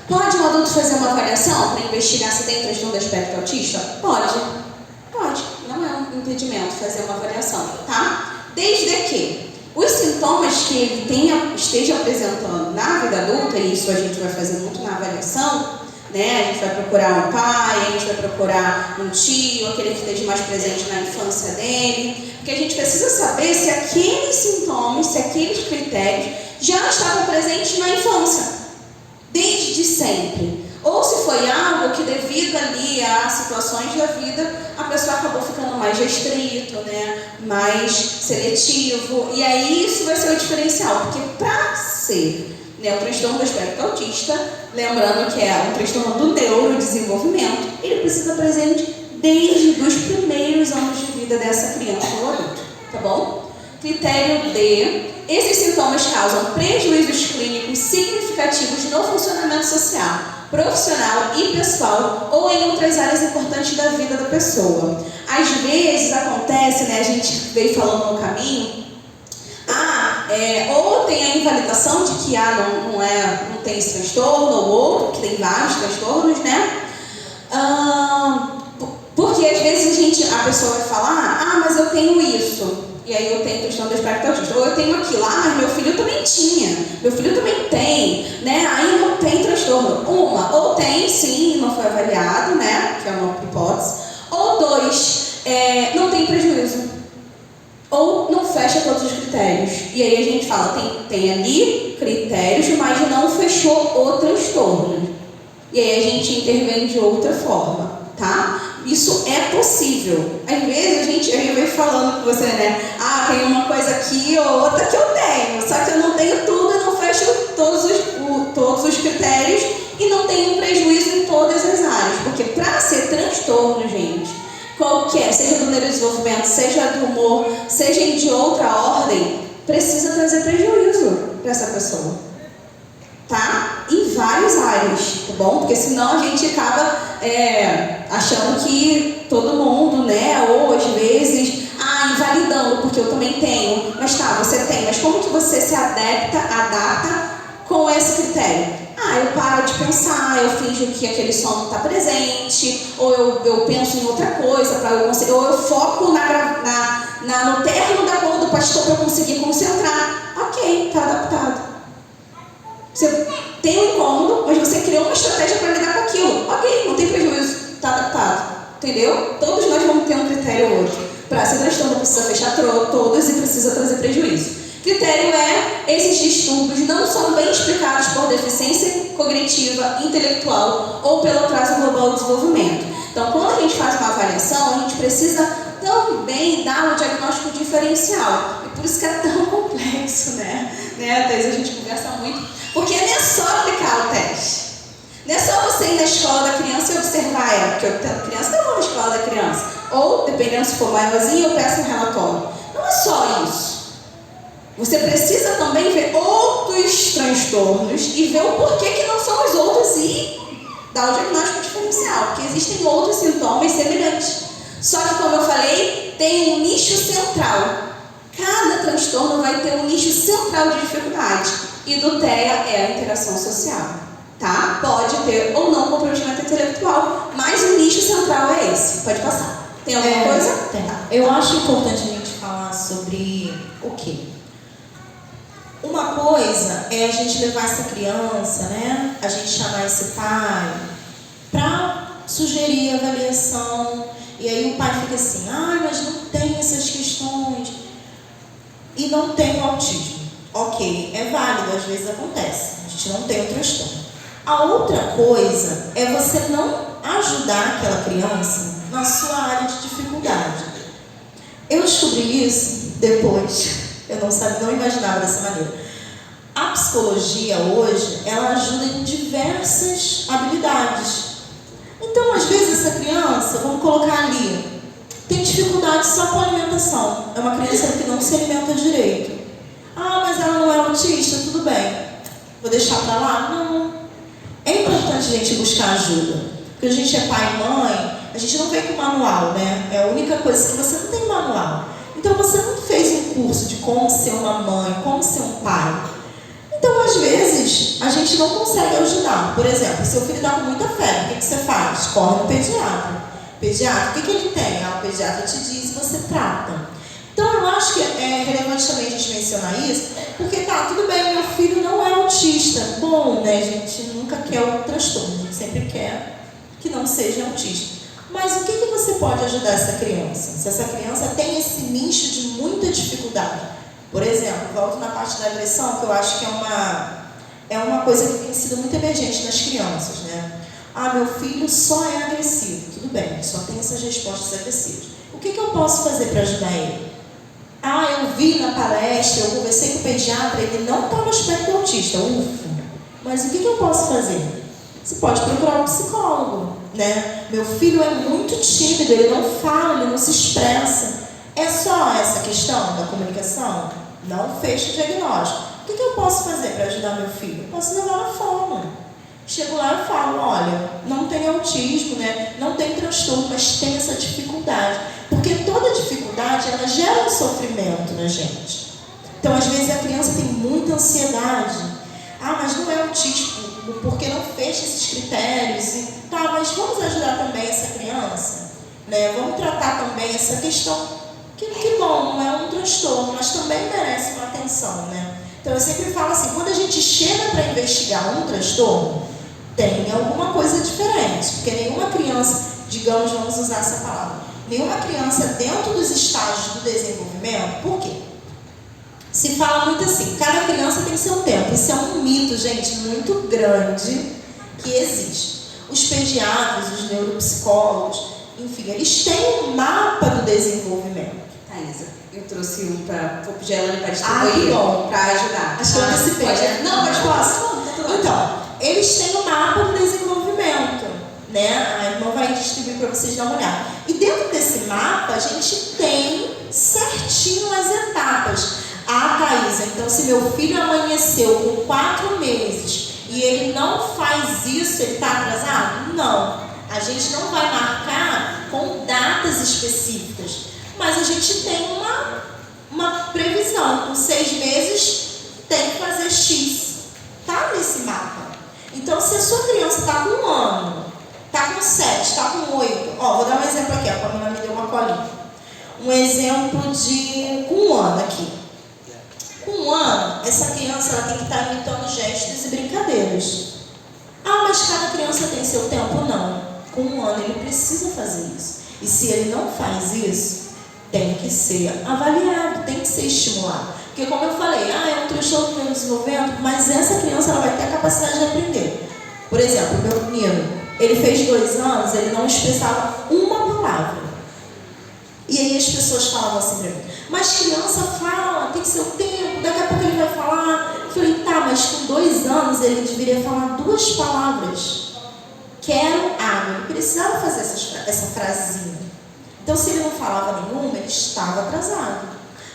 Pode um adulto fazer uma avaliação para investigar se tem transtorno do espectro autista? Pode, não é um impedimento fazer uma avaliação, tá? Desde que os sintomas que ele esteja apresentando na vida adulta, e isso a gente vai fazer muito na avaliação, né? A gente vai procurar um pai, a gente vai procurar um tio, aquele que esteja mais presente na infância dele, porque a gente precisa saber se aqueles sintomas, se aqueles critérios já estavam presentes na infância, desde sempre. Ou se foi algo que, devido ali a situações da vida, a pessoa acabou ficando mais restrito, né? Mais seletivo. E aí isso vai ser o diferencial, porque para ser, né, o transtorno do espectro autista, lembrando que é um transtorno do neurodesenvolvimento, ele precisa estar presente desde os primeiros anos de vida dessa criança ou adulto, tá bom? Critério D. Esses sintomas causam prejuízos clínicos significativos no funcionamento social, profissional e pessoal, ou em outras áreas importantes da vida da pessoa. Às vezes acontece, né, a gente veio falando no caminho, ou tem a invalidação de que não tem esse transtorno, ou outro, que tem vários transtornos, né? Porque às vezes a pessoa vai falar, mas eu tenho isso, e aí eu tenho transtorno do espectro autista, ou eu tenho aquilo, mas meu filho também tinha, meu filho também tem, né? Aí não tem transtorno. Ou tem sim, não foi avaliado, né? Que é uma hipótese. Ou 2, não tem prejuízo. Ou não fecha todos os critérios. E aí a gente fala, tem ali critérios, mas não fechou o transtorno. E aí a gente intervém de outra forma, tá? Isso é possível. Às vezes a gente vem falando com você, né? Tem uma coisa aqui ou outra que eu tenho, só que eu não tenho tudo e não fecho todos os critérios e não tenho prejuízo em todas as áreas. Porque para ser transtorno, gente, qualquer, seja do neurodesenvolvimento, seja do humor, seja de outra ordem, precisa trazer prejuízo para essa pessoa, tá? Em várias áreas, tá bom? Porque senão a gente acaba achando que todo mundo, né? Ou às vezes, invalidando, porque eu também tenho. Mas você tem, mas como que você se adapta com esse critério? Eu paro de pensar, eu finjo que aquele som não está presente, ou eu penso em outra coisa, para eu conseguir, ou eu foco no término da cola do pastor para eu conseguir concentrar. Ok, está adaptado. Você tem um incômodo, mas você criou uma estratégia para lidar com aquilo. Ok, não tem prejuízo, está adaptado. Entendeu? Todos nós vamos ter um critério ou outro. Para ser transtorno precisa fechar todos e precisa trazer prejuízo. Critério é, esses distúrbios não são bem explicados por deficiência cognitiva, intelectual ou pelo atraso global do desenvolvimento. Então, quando a gente faz uma avaliação, a gente precisa também dar um diagnóstico diferencial. E por isso que é tão complexo, né? Às vezes a gente conversa muito, porque não é só aplicar o teste. Não é só você ir na escola da criança e observar ela, porque eu tenho criança, eu vou na escola da criança. Ou, dependendo se for maiorzinha, eu peço um relatório. Não é só isso. Você precisa também ver outros transtornos e ver o porquê que não são os outros e dar o diagnóstico diferencial, porque existem outros sintomas semelhantes. Só que, como eu falei, tem um nicho central. Cada transtorno vai ter um nicho central de dificuldade. E do TEA é a interação social. Tá? Pode ter ou não comprometimento intelectual, mas o nicho central é esse. Pode passar. Tem alguma coisa? Tem. Eu acho importante a gente falar sobre o quê? Uma coisa é a gente levar essa criança, né? A gente chamar esse pai para sugerir avaliação. E aí o pai fica assim, mas não tem essas questões. E não tem o autismo. Ok, é válido, às vezes acontece. A gente não tem o transtorno. A outra coisa é você não ajudar aquela criança na sua área de dificuldade. Eu descobri isso depois. Eu não imaginava dessa maneira. A psicologia hoje, ela ajuda em diversas habilidades. Então, às vezes, essa criança, vamos colocar ali, tem dificuldade só com a alimentação. É uma criança que não se alimenta direito. Mas ela não é autista, tudo bem. Vou deixar pra lá? Não. É importante a gente buscar ajuda. Porque a gente é pai e mãe, a gente não vem com manual, né? É a única coisa que você não tem manual. Então você não fez um curso de como ser uma mãe, como ser um pai. Então, às vezes, a gente não consegue ajudar. Por exemplo, seu filho está com muita febre, o que você faz? Corre no pediatra. Pediatra, o que ele tem? O pediatra te diz e você trata. Então, eu acho que é relevante também a gente mencionar isso, porque tudo bem, meu filho não é autista. Bom, né, a gente nunca quer o transtorno, a gente sempre quer que não seja autista. Mas o que você pode ajudar essa criança? Se essa criança tem esse nicho de muita dificuldade. Por exemplo, volto na parte da agressão, que eu acho que é uma coisa que tem sido muito emergente nas crianças, né? Meu filho só é agressivo. Tudo bem, só tem essas respostas agressivas. O que eu posso fazer para ajudar ele? Eu vi na palestra, eu conversei com o pediatra, ele não está no aspecto autista, ufa. Mas o que eu posso fazer? Você pode procurar um psicólogo, né? Meu filho é muito tímido, ele não fala, ele não se expressa. É só essa questão da comunicação? Não fecha o diagnóstico. O que eu posso fazer para ajudar meu filho? Eu posso levar na forma. Chego lá e falo, olha, não tem autismo, né? Não tem transtorno, mas tem essa dificuldade. Porque toda dificuldade, ela gera um sofrimento na gente. Então, às vezes, a criança tem muita ansiedade. Mas não é autismo, porque não fecha esses critérios. Mas vamos ajudar também essa criança, né? Vamos tratar também essa questão, que bom, não é um transtorno, mas também merece uma atenção, né? Então, eu sempre falo assim, quando a gente chega para investigar um transtorno, tem alguma coisa diferente, porque nenhuma criança, digamos, vamos usar essa palavra, nenhuma criança dentro dos estágios do desenvolvimento, por quê? Se fala muito assim, cada criança tem seu tempo. Isso é um mito, gente, muito grande que existe. Os pediatras, os neuropsicólogos, enfim, eles têm um mapa do desenvolvimento. Thaisa, eu trouxe um para o Gelane para distribuir, para ajudar. Acho que eu antecipei. Não, mas posso. Então, eles têm um mapa do desenvolvimento, né? A irmã vai distribuir para vocês dar uma olhada. E dentro desse mapa, a gente tem certinho as etapas. Thaisa, então se meu filho amanheceu com 4 meses e ele não faz isso, ele está atrasado? Não. A gente não vai marcar com datas específicas, mas a gente tem uma previsão. Com 6 meses, um exemplo de com 1 ano aqui. Com 1 ano, essa criança ela tem que estar imitando gestos e brincadeiras. Ah, mas cada criança tem seu tempo? Não. Com 1 ano ele precisa fazer isso. E se ele não faz isso, tem que ser avaliado, tem que ser estimulado. Porque como eu falei, é um transtorno do neurodesenvolvimento, mas essa criança ela vai ter a capacidade de aprender. Por exemplo, meu menino, ele fez 2 anos, ele não expressava uma palavra. E aí as pessoas falavam assim pra mim, mas criança fala, tem seu tempo, daqui a pouco ele vai falar. Eu falei, tá, mas com 2 anos ele deveria falar 2 palavras. Quero água. Ele precisava fazer essa frasezinha. Então, se ele não falava nenhuma, ele estava atrasado.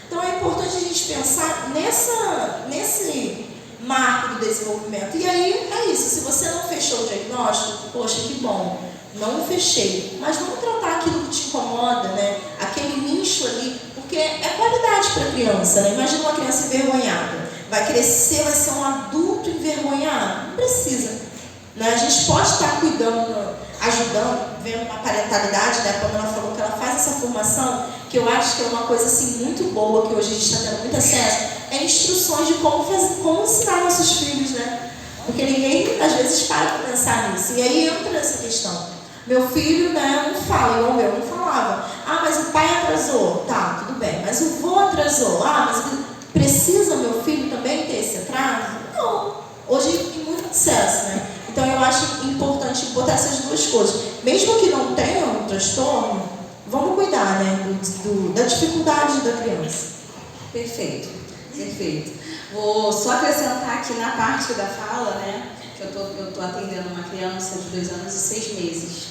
Então, é importante a gente pensar nesse marco do desenvolvimento. E aí, é isso. Se você não fechou o diagnóstico, poxa, que bom. Não fechei. Mas vamos tratar aquilo que te incomoda, né? Aquele nicho ali. Porque é qualidade para a criança, né? Imagina uma criança envergonhada. Vai crescer, vai ser um adulto envergonhado. Não precisa. Né? A gente pode estar cuidando, ajudando, vendo uma parentalidade, né? Quando ela falou que ela faz essa formação, que eu acho que é uma coisa assim, muito boa, que hoje a gente está tendo muito acesso, é instruções de como ensinar nossos filhos, né? Porque ninguém, às vezes, para pensar nisso. E aí entra essa questão. Meu filho, né, não fala, igual eu não falava. Ah, mas o pai atrasou. Tá, tudo bem. Mas o vô atrasou. Ah, mas precisa meu filho também ter esse atraso? Não. Hoje tem muito acesso, né? Então eu acho importante botar essas 2 coisas. Mesmo que não tenha um transtorno, vamos cuidar, né, da dificuldade da criança. Perfeito, perfeito. Vou só acrescentar aqui na parte da fala, né, que eu tô atendendo uma criança de 2 anos e 6 meses.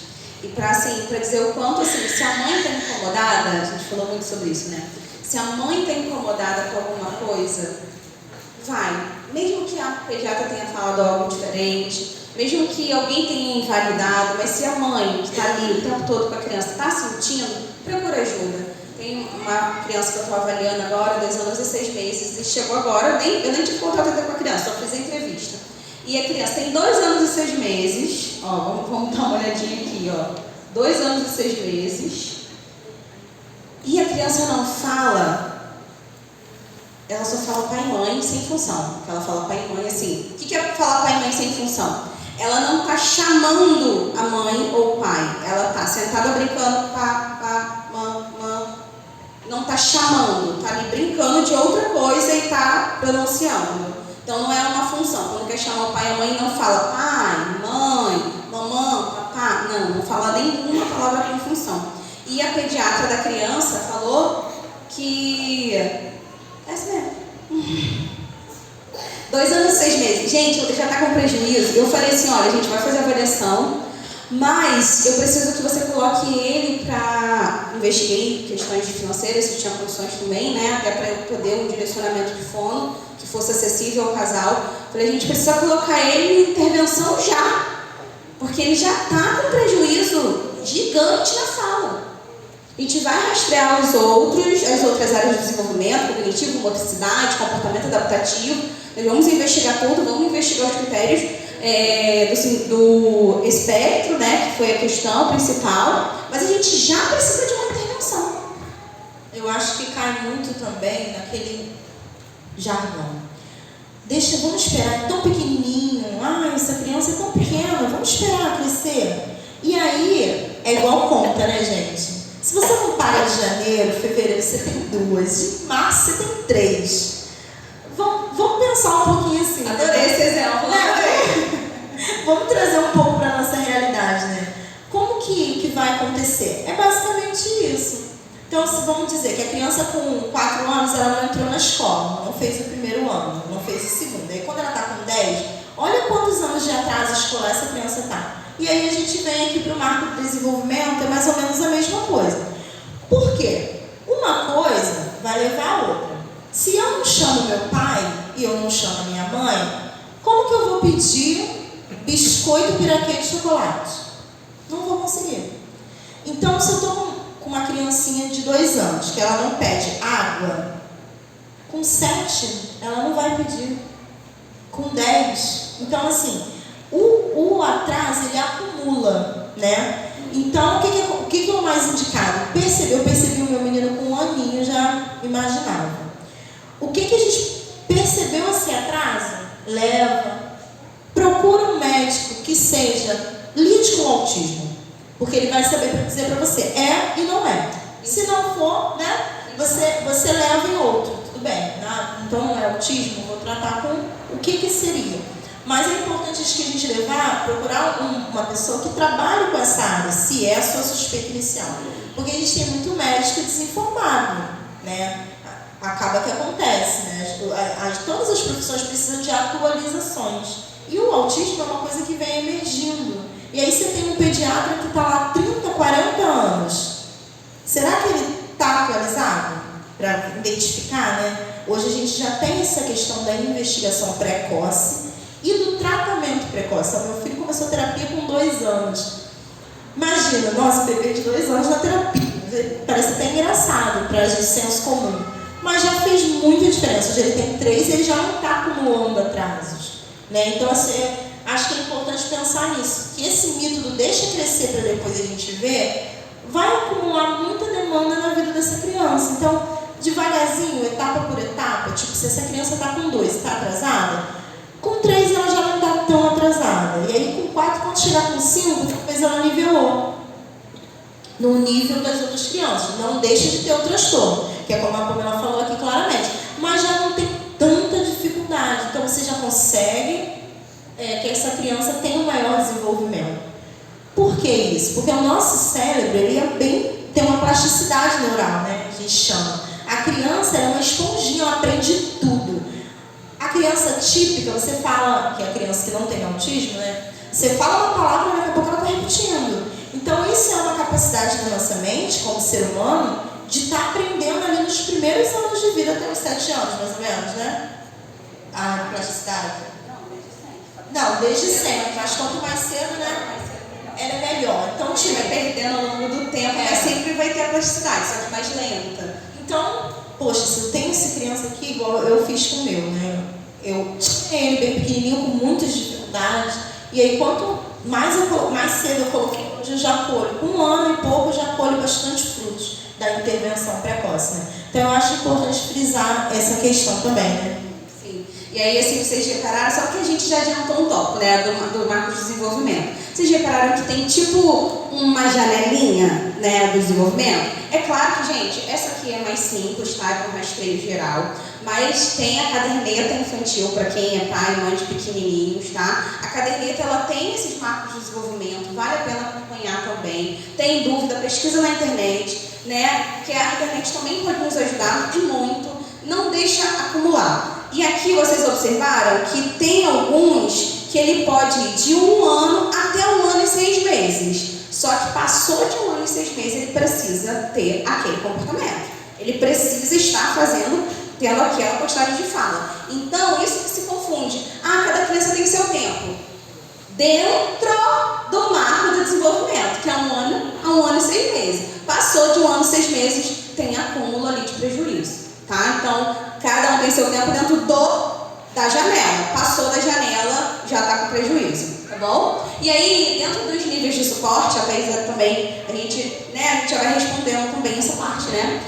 E para dizer o quanto, assim, se a mãe está incomodada, a gente falou muito sobre isso, né? Se a mãe está incomodada com alguma coisa, vai. Mesmo que a pediatra tenha falado algo diferente, mesmo que alguém tenha invalidado, mas se a mãe que está ali o tempo todo com a criança está sentindo, procura ajuda. Tem uma criança que eu estou avaliando agora, 2 anos e 6 meses, e chegou agora, eu nem tive contato até com a criança, só fiz a entrevista. E a criança tem 2 anos e 6 meses, ó, vamos dar uma olhadinha aqui, ó, 2 anos e 6 meses, e a criança não fala, ela só fala pai e mãe sem função. Ela fala pai e mãe assim. O que é falar pai e mãe sem função? Ela não está chamando a mãe ou o pai. Ela está sentada brincando, não está chamando, está ali brincando de outra coisa e está pronunciando. Então não é uma função. Quando quer chamar o pai e a mãe, não fala pai, mãe, mamãe, papá. Não fala nenhuma palavra com função. E a pediatra da criança falou que... é assim mesmo. 2 anos e 6 meses. Gente, ele já está com prejuízo. Eu falei assim, olha, a gente vai fazer a avaliação, mas eu preciso que você coloque ele para... Investiguei questões financeiras, se tinha condições também, né? Até para eu poder um direcionamento de fono que fosse acessível ao casal. Falei, a gente precisa colocar ele em intervenção já, porque ele já está com prejuízo gigante na fala. A gente vai rastrear as outras áreas de desenvolvimento, cognitivo, motricidade, comportamento adaptativo. Nós vamos investigar tudo, vamos investigar os critérios do espectro, né, que foi a questão principal, mas a gente já precisa de uma intervenção. Eu acho que cai muito também naquele jargão. Vamos esperar, é tão pequenininho, essa criança é tão pequena, vamos esperar crescer. E aí, é igual conta, né, gente? Se você não paga de janeiro, fevereiro, você tem 2, de março você tem 3. Vamos pensar um pouquinho assim. Adorei esse exemplo, né? Vamos trazer um pouco para a nossa realidade, né? Como que vai acontecer? É basicamente isso. Então, vamos dizer que a criança com 4 anos, ela não entrou na escola, não fez o primeiro ano, não fez o segundo. Aí, quando ela está com 10, olha quantos anos de atraso escolar essa criança está. E aí a gente vem aqui para o marco do desenvolvimento, é mais ou menos a mesma coisa. Por quê? Uma coisa vai levar a outra. Se eu não chamo meu pai e eu não chamo a minha mãe, como que eu vou pedir biscoito, piraquê de chocolate? Não vou conseguir. Então, se eu estou com uma criancinha de 2 anos, que ela não pede água, com 7, ela não vai pedir. Com 10. Então, assim, o atraso, ele acumula. né? Então, o que é o mais indicado? Eu percebi o meu menino com 1 aninho, já imaginava. O que a gente percebeu assim, atrasa? Leva. Procura um médico que lide com o autismo. Porque ele vai saber dizer para você, é e não é. Se não for, né, você leva em outro. Tudo bem, né? Então não é autismo, vou tratar com o que seria. Mas é importante que a gente procurar uma pessoa que trabalhe com essa área, se é a sua suspeita inicial. Porque a gente tem muito médico desinformado, né? Acaba que acontece, né? Todas as profissões precisam de atualizações. E o autismo é uma coisa que vem emergindo. E aí você tem um pediatra que está lá há 30, 40 anos. Será que ele está atualizado para identificar, né? Hoje a gente já tem essa questão da investigação precoce e do tratamento precoce. O meu filho começou a terapia com 2 anos. Imagina, nosso bebê de 2 anos na terapia. Parece até engraçado para a gente, senso comum. Mas já fez muita diferença. Hoje ele tem 3 e ele já não está acumulando atrasos, né? Então, assim, acho que é importante pensar nisso. Que esse mito do deixa crescer para depois a gente ver vai acumular muita demanda na vida dessa criança. Então, devagarzinho, etapa por etapa, tipo, se essa criança está com 2 e está atrasada, com 3 ela já não está tão atrasada. E aí, com 4, quando chegar com 5, talvez ela nivelou no nível das outras crianças. Não deixa de ter o transtorno, que é como a Pamela falou aqui claramente. Mas já não tem tanta dificuldade. Então, você já consegue que essa criança tenha um maior desenvolvimento. Por que isso? Porque o nosso cérebro, ele tem uma plasticidade neural, né? A gente chama. A criança é uma esponjinha, ela aprende tudo. A criança típica, você fala, que é a criança que não tem autismo, né? Você fala uma palavra e daqui a pouco ela está repetindo. Então, isso é uma capacidade da nossa mente, como ser humano, de estar aprendendo ali nos primeiros anos de vida, até os 7 anos, mais ou menos, né? A plasticidade. Não, desde sempre, mas quanto mais cedo, né? Ela é melhor. Então, vai perdendo ao longo do tempo, mas sempre vai ter a plasticidade, só que mais lenta. Então, poxa, se eu tenho essa criança aqui, igual eu fiz com o meu, né? Eu tinha ele bem pequenininho, com muitas dificuldades, e aí quanto mais cedo eu coloquei, hoje eu já colho. Com 1 ano e pouco eu já colho bastante frutos da intervenção precoce, né? Então, eu acho importante frisar essa questão também, né? Sim. E aí, assim, vocês repararam, só que a gente já adiantou um tópico, né, do marco de desenvolvimento. Vocês repararam que tem tipo uma janelinha, né, do desenvolvimento? É claro que, gente, essa aqui é mais simples, tá? É um rastreio geral. Mas tem a caderneta infantil para quem é pai e mãe de pequenininhos, tá? A caderneta, ela tem esses marcos de desenvolvimento, vale a pena acompanhar também. Tem dúvida, pesquisa na internet, né? Que a internet também pode nos ajudar e muito. Não deixa acumular. E aqui vocês observaram que tem alguns que ele pode ir de 1 ano até 1 ano e 6 meses. Só que passou de 1 ano e 6 meses, ele precisa ter aquele comportamento. Ele precisa estar tendo aquela postagem de fala. Então, isso que se confunde. Cada criança tem seu tempo. Dentro do marco do desenvolvimento, que é 1 ano a 1 ano e 6 meses. Passou de 1 ano e 6 meses, tem acúmulo ali de prejuízo. Tá? Então, cada um tem seu tempo dentro da janela. Passou da janela, já está com prejuízo. Tá bom? E aí, dentro dos níveis de suporte, a Thaisa também, a gente já vai respondendo também essa parte, né?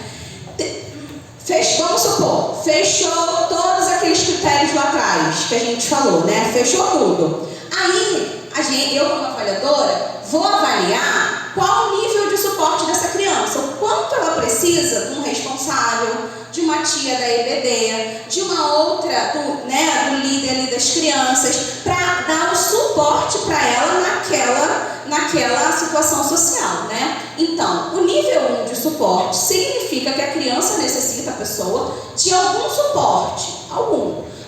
Vamos supor, fechou todos aqueles critérios lá atrás que a gente falou, né? Fechou tudo. Aí, eu como avaliadora, vou avaliar qual o nível de suporte dessa criança, o quanto ela precisa de um responsável, de uma tia da EBD, de uma outra, do líder ali das crianças, para dar o suporte para ela naquela situação social, né? Então, o nível 1 de suporte significa que a criança necessita, a pessoa, de algum suporte,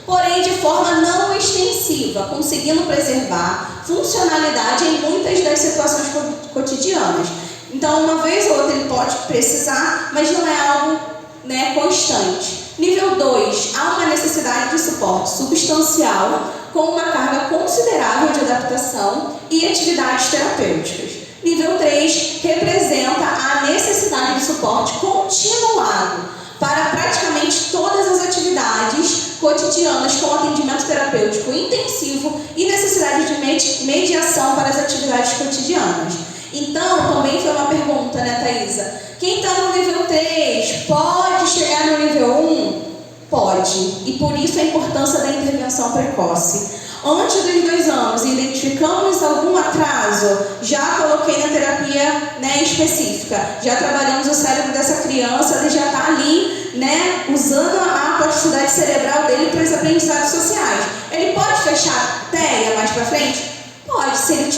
porém de forma não extensiva, conseguindo preservar funcionalidade em muitas das situações cotidianas. Então, uma vez ou outra ele pode precisar, mas não é algo, né, constante. Nível 2, há uma necessidade de suporte substancial com uma carga considerável de adaptação e atividades terapêuticas. Nível 3 representa a necessidade de suporte continuado para praticamente todas as atividades cotidianas com atendimento terapêutico intensivo e necessidade de mediação para as atividades cotidianas. Então, também foi uma pergunta, né, Thaisa? Quem está no nível 3 pode chegar no nível 1? Pode. E por isso a importância da intervenção precoce. Antes dos 2 anos, identificamos algum atraso, já coloquei na terapia, né, específica. Já trabalhamos o cérebro dessa criança, ele já está ali, né, usando a plasticidade cerebral dele para os aprendizados sociais. Ele pode fechar TEA mais para frente? Pode, se ele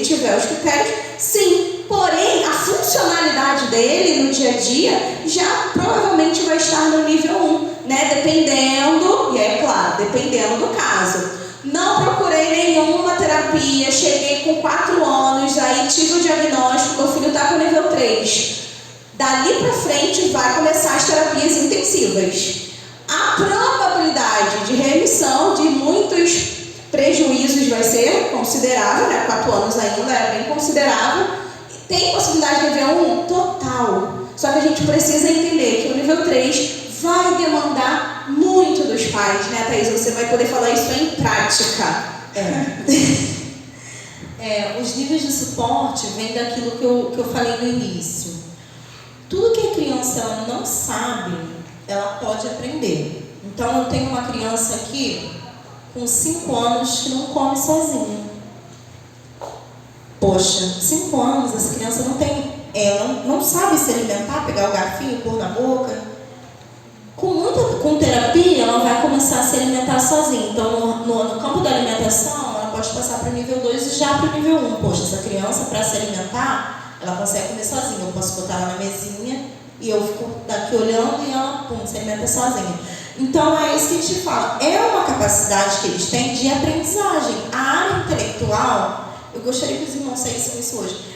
tiver os critérios, sim. Porém, a funcionalidade dele no dia a dia já provavelmente vai estar no nível 1, né? Dependendo, e é claro, dependendo do caso. Não procurei nenhuma terapia, cheguei com 4 anos, aí tive o diagnóstico, meu filho está com nível 3. Dali para frente vai começar as terapias intensivas. A probabilidade de remissão de muitos prejuízos vai ser considerável, né? 4 anos ainda é bem considerável. Tem possibilidade de nível 1? Total. Só que a gente precisa entender que o nível 3 vai demandar muito dos pais, né, Thaís? Você vai poder falar isso em prática. Os níveis de suporte vêm daquilo que eu falei no início. Tudo que a criança ela não sabe, ela pode aprender. Então, eu tenho uma criança aqui com 5 anos que não come sozinha. Poxa, 5 anos, essa criança ela não sabe se alimentar, pegar o garfinho, pôr na boca. Com terapia, ela vai começar a se alimentar sozinha. Então, no campo da alimentação, ela pode passar para o nível 2 e já para o nível 1. Poxa, essa criança, para se alimentar, ela consegue comer sozinha. Eu posso botar ela na mesinha e eu fico daqui olhando e ela, se alimenta sozinha. Então, é isso que a gente fala. É uma capacidade que eles têm de aprendizagem. A área intelectual, eu gostaria que os irmãos saíssem com isso hoje.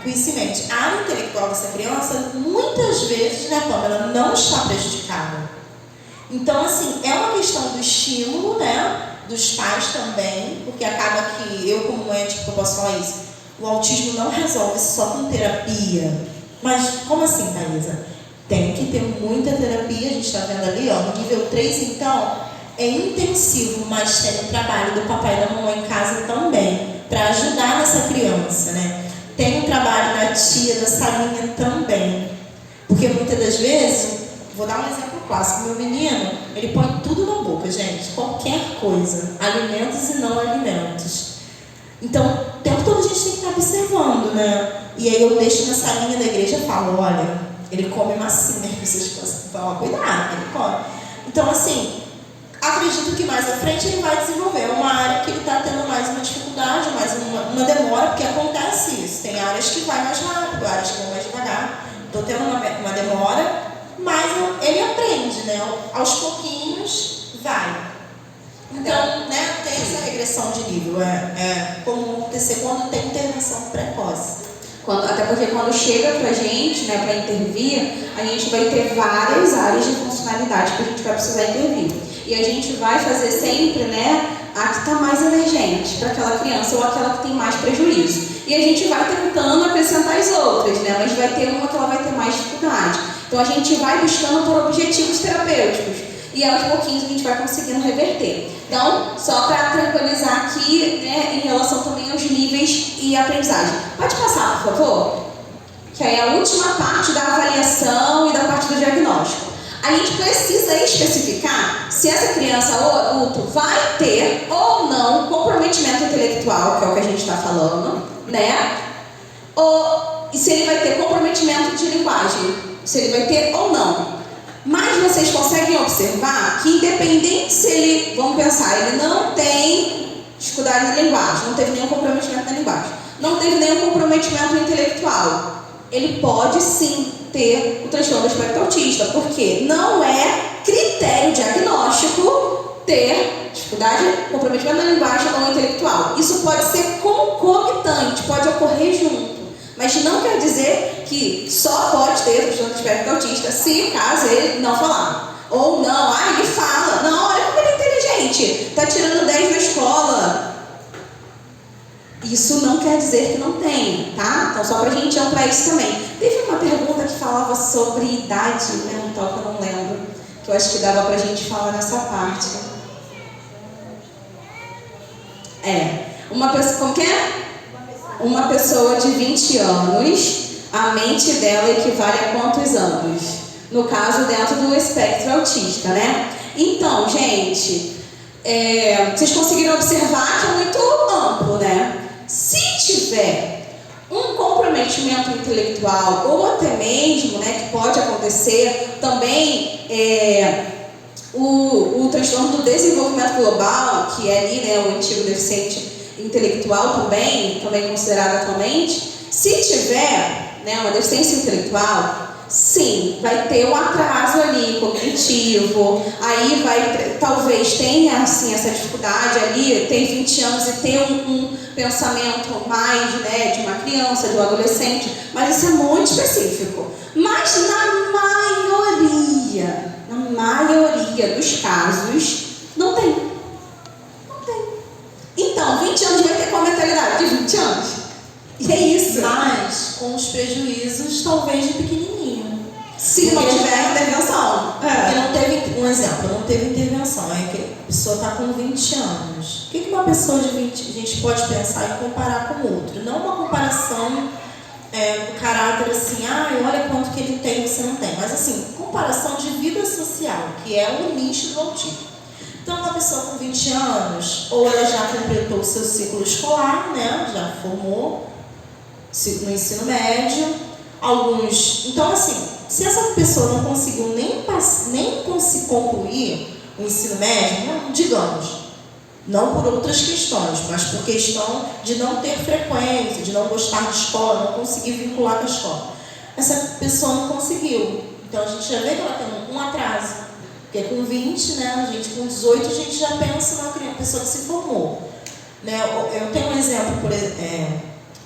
Conhecimento. A área intelectual dessa criança, muitas vezes, né, Pamela, não está prejudicada. Então, assim, é uma questão do estímulo, né, dos pais também, porque acaba que eu, como médico, eu posso falar isso. O autismo não resolve só com terapia. Mas, como assim, Thaisa? Tem que ter muita terapia, a gente está vendo ali, ó, no nível 3, então, é intensivo, mas tem o trabalho do papai e da mamãe em casa também, para ajudar nessa criança, né? Tem o trabalho da tia, da salinha também. Porque muitas das vezes, vou dar um exemplo clássico, meu menino, ele põe tudo na boca, gente, qualquer coisa, alimentos e não alimentos. Então, o tempo todo a gente tem que estar observando, né? E aí eu deixo na salinha da igreja e falo, olha, ele come massinha, vocês possam falar, cuidado, ele come. Então, assim, acredito que mais à frente ele vai desenvolver uma área que ele está tendo mais uma dificuldade, mais uma demora, porque acontece isso. Tem áreas que vai mais rápido, áreas que vão mais devagar. Estou tendo uma demora, mas ele aprende, né? Aos pouquinhos vai. Então, né, tem essa regressão de nível. É comum acontecer quando tem intervenção precoce. Até porque quando chega pra gente, né, para intervir, a gente vai ter várias áreas de funcionalidade que a gente vai precisar intervir. E a gente vai fazer sempre, né, a que está mais emergente para aquela criança ou aquela que tem mais prejuízo. E a gente vai tentando acrescentar as outras, né, mas vai ter uma que ela vai ter mais dificuldade. Então a gente vai buscando por objetivos terapêuticos. E aos pouquinhos a gente vai conseguindo reverter. Então, só para tranquilizar aqui, né, em relação também aos níveis e aprendizagem. Pode passar, por favor? Que aí é a última parte da avaliação e da parte do diagnóstico. A gente precisa especificar se essa criança ou adulto vai ter ou não comprometimento intelectual, que é o que a gente está falando, né? E se ele vai ter comprometimento de linguagem, se ele vai ter ou não. Mas vocês conseguem observar que independente se ele, vamos pensar, ele não tem dificuldade na linguagem, não teve nenhum comprometimento na linguagem, não teve nenhum comprometimento intelectual, ele pode sim ter o transtorno do espectro autista, porque não é critério diagnóstico ter dificuldade, comprometimento na linguagem ou intelectual. Isso pode ser concomitante, pode ocorrer junto. Mas não quer dizer que só pode ter transtorno do espectro autista se caso ele não falar. Ou não, ele fala. Não, olha como ele é inteligente. Está tirando 10 na escola. Isso não quer dizer que não tem, tá? Então só para a gente ampliar isso também. Teve uma pergunta que falava sobre idade mental, que eu não lembro. que eu acho que dava pra gente falar nessa parte. Uma pessoa, como que é? Uma pessoa de 20 anos, a mente dela equivale a quantos anos? No caso, dentro do espectro autista, né? Então, gente, vocês conseguiram observar que é muito amplo, né? Se tiver um comprometimento intelectual ou até mesmo, né, que pode acontecer também o transtorno do desenvolvimento global, que é ali, né, o antigo deficiente intelectual também considerado atualmente, se tiver, né, uma deficiência intelectual, sim, vai ter um atraso ali cognitivo, aí talvez tenha assim, essa dificuldade ali, tem 20 anos e ter um pensamento mais, né, de uma criança, de um adolescente, mas isso é muito específico. Mas na maioria dos casos, não tem. Então, 20 anos vai ter qual mentalidade? De 20 anos. E é isso. Mas com os prejuízos, talvez de pequenininho. Se não tiver intervenção. Porque não teve, um exemplo, não teve intervenção. Aí a pessoa está com 20 anos. O que uma pessoa de 20, a gente pode pensar e comparar com o outro? Não uma comparação do caráter assim, olha quanto que ele tem e você não tem. Mas assim, comparação de vida social, que é o nicho do autismo. Então, uma pessoa com 20 anos, ou ela já completou o seu ciclo escolar, né? Já formou no ensino médio, alguns... Então, assim, se essa pessoa não conseguiu nem concluir o ensino médio, digamos, não por outras questões, mas por questão de não ter frequência, de não gostar de escola, não conseguir vincular com a escola. Essa pessoa não conseguiu. Então, a gente já vê que ela tem um atraso. Porque com 20, né, a gente, com 18, a gente já pensa numa pessoa que se formou. Né? Eu tenho um exemplo,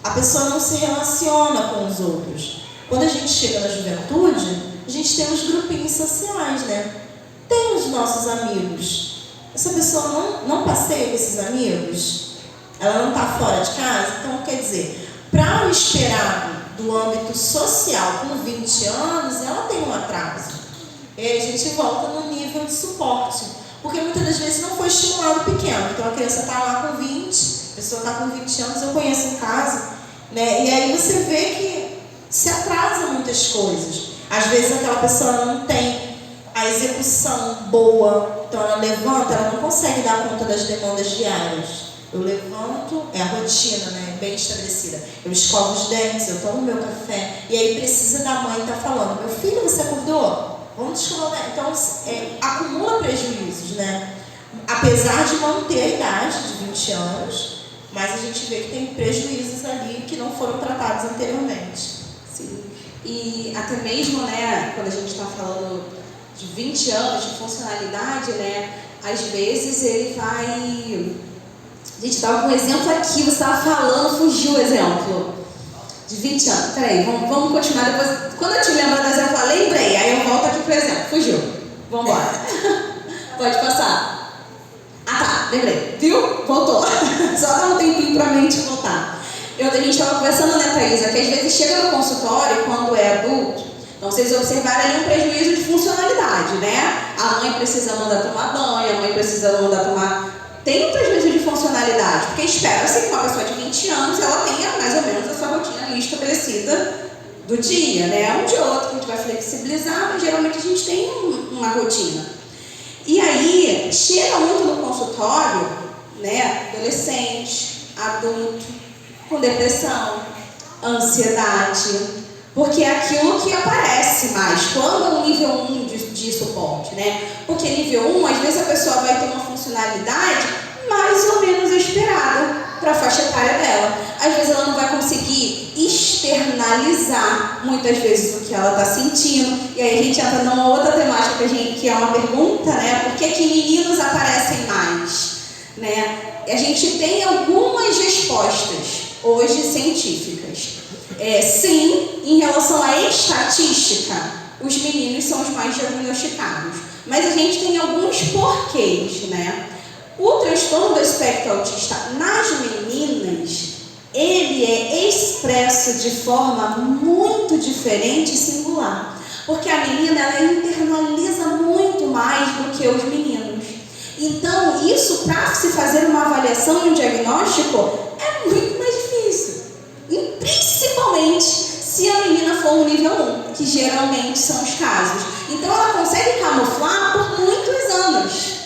a pessoa não se relaciona com os outros. Quando a gente chega na juventude, a gente tem os grupinhos sociais, né? Tem os nossos amigos. Essa pessoa não passeia com esses amigos? Ela não está fora de casa? Então, quer dizer, para o esperado do âmbito social com 20 anos, ela tem um atraso. E aí a gente volta no nível de suporte. Porque muitas das vezes não foi estimulado pequeno. Então a criança está lá com 20, a pessoa está com 20 anos, eu conheço um caso, né? E aí você vê que se atrasa muitas coisas. Às vezes aquela pessoa não tem a execução boa, então ela levanta, ela não consegue dar conta das demandas diárias. Eu levanto, é a rotina, né? Bem estabelecida. Eu escovo os dentes, eu tomo meu café, e aí precisa da mãe estar falando: meu filho, você acordou? Vamos descobrir. Então, acumula prejuízos, né? Apesar de manter a idade de 20 anos, mas a gente vê que tem prejuízos ali que não foram tratados anteriormente. Sim. E até mesmo, né, quando a gente está falando de 20 anos de funcionalidade, né, às vezes ele vai... A gente estava com um exemplo aqui, você estava falando, fugiu o exemplo. De 20 anos. Peraí, vamos continuar depois. Quando eu te lembrar do exemplo, eu lembrei. Aí eu volto aqui pro exemplo. Fugiu. Vamos embora. Pode passar. Tá, lembrei. Viu? Voltou. Só dá um tempinho pra mente voltar. A gente estava conversando, né, Thaisa, que às vezes chega no consultório, quando é adulto, então vocês observarem ali um prejuízo de funcionalidade, né? A mãe precisa mandar tomar banho, a mãe precisa mandar tomar... Tem um prejuízo de funcionalidade, porque espera-se que uma pessoa de 20 anos ela tenha mais ou menos a sua rotina ali estabelecida do dia, né? Um de outro que a gente vai flexibilizar, mas geralmente a gente tem uma rotina. E aí, chega muito no consultório, né? Adolescente, adulto, com depressão, ansiedade, porque é aquilo que aparece mais quando é um nível 1 de suporte, né? Porque nível 1, às vezes a pessoa vai ter uma funcionalidade mais ou menos esperada para a faixa etária dela. Às vezes ela não vai conseguir externalizar muitas vezes o que ela está sentindo. E aí a gente entra numa outra temática que é uma pergunta, né? Por que meninos aparecem mais? Né? A gente tem algumas respostas hoje científicas. Sim, em relação à estatística, os meninos são os mais diagnosticados. Mas a gente tem alguns porquês, né? O transtorno do espectro autista nas meninas, ele é expresso de forma muito diferente e singular. Porque a menina, ela internaliza muito mais do que os meninos. Então, isso, para se fazer uma avaliação e um diagnóstico, é muito mais difícil. E principalmente se a menina for um nível 1, que geralmente são os casos. Então, ela consegue camuflar por muitos anos.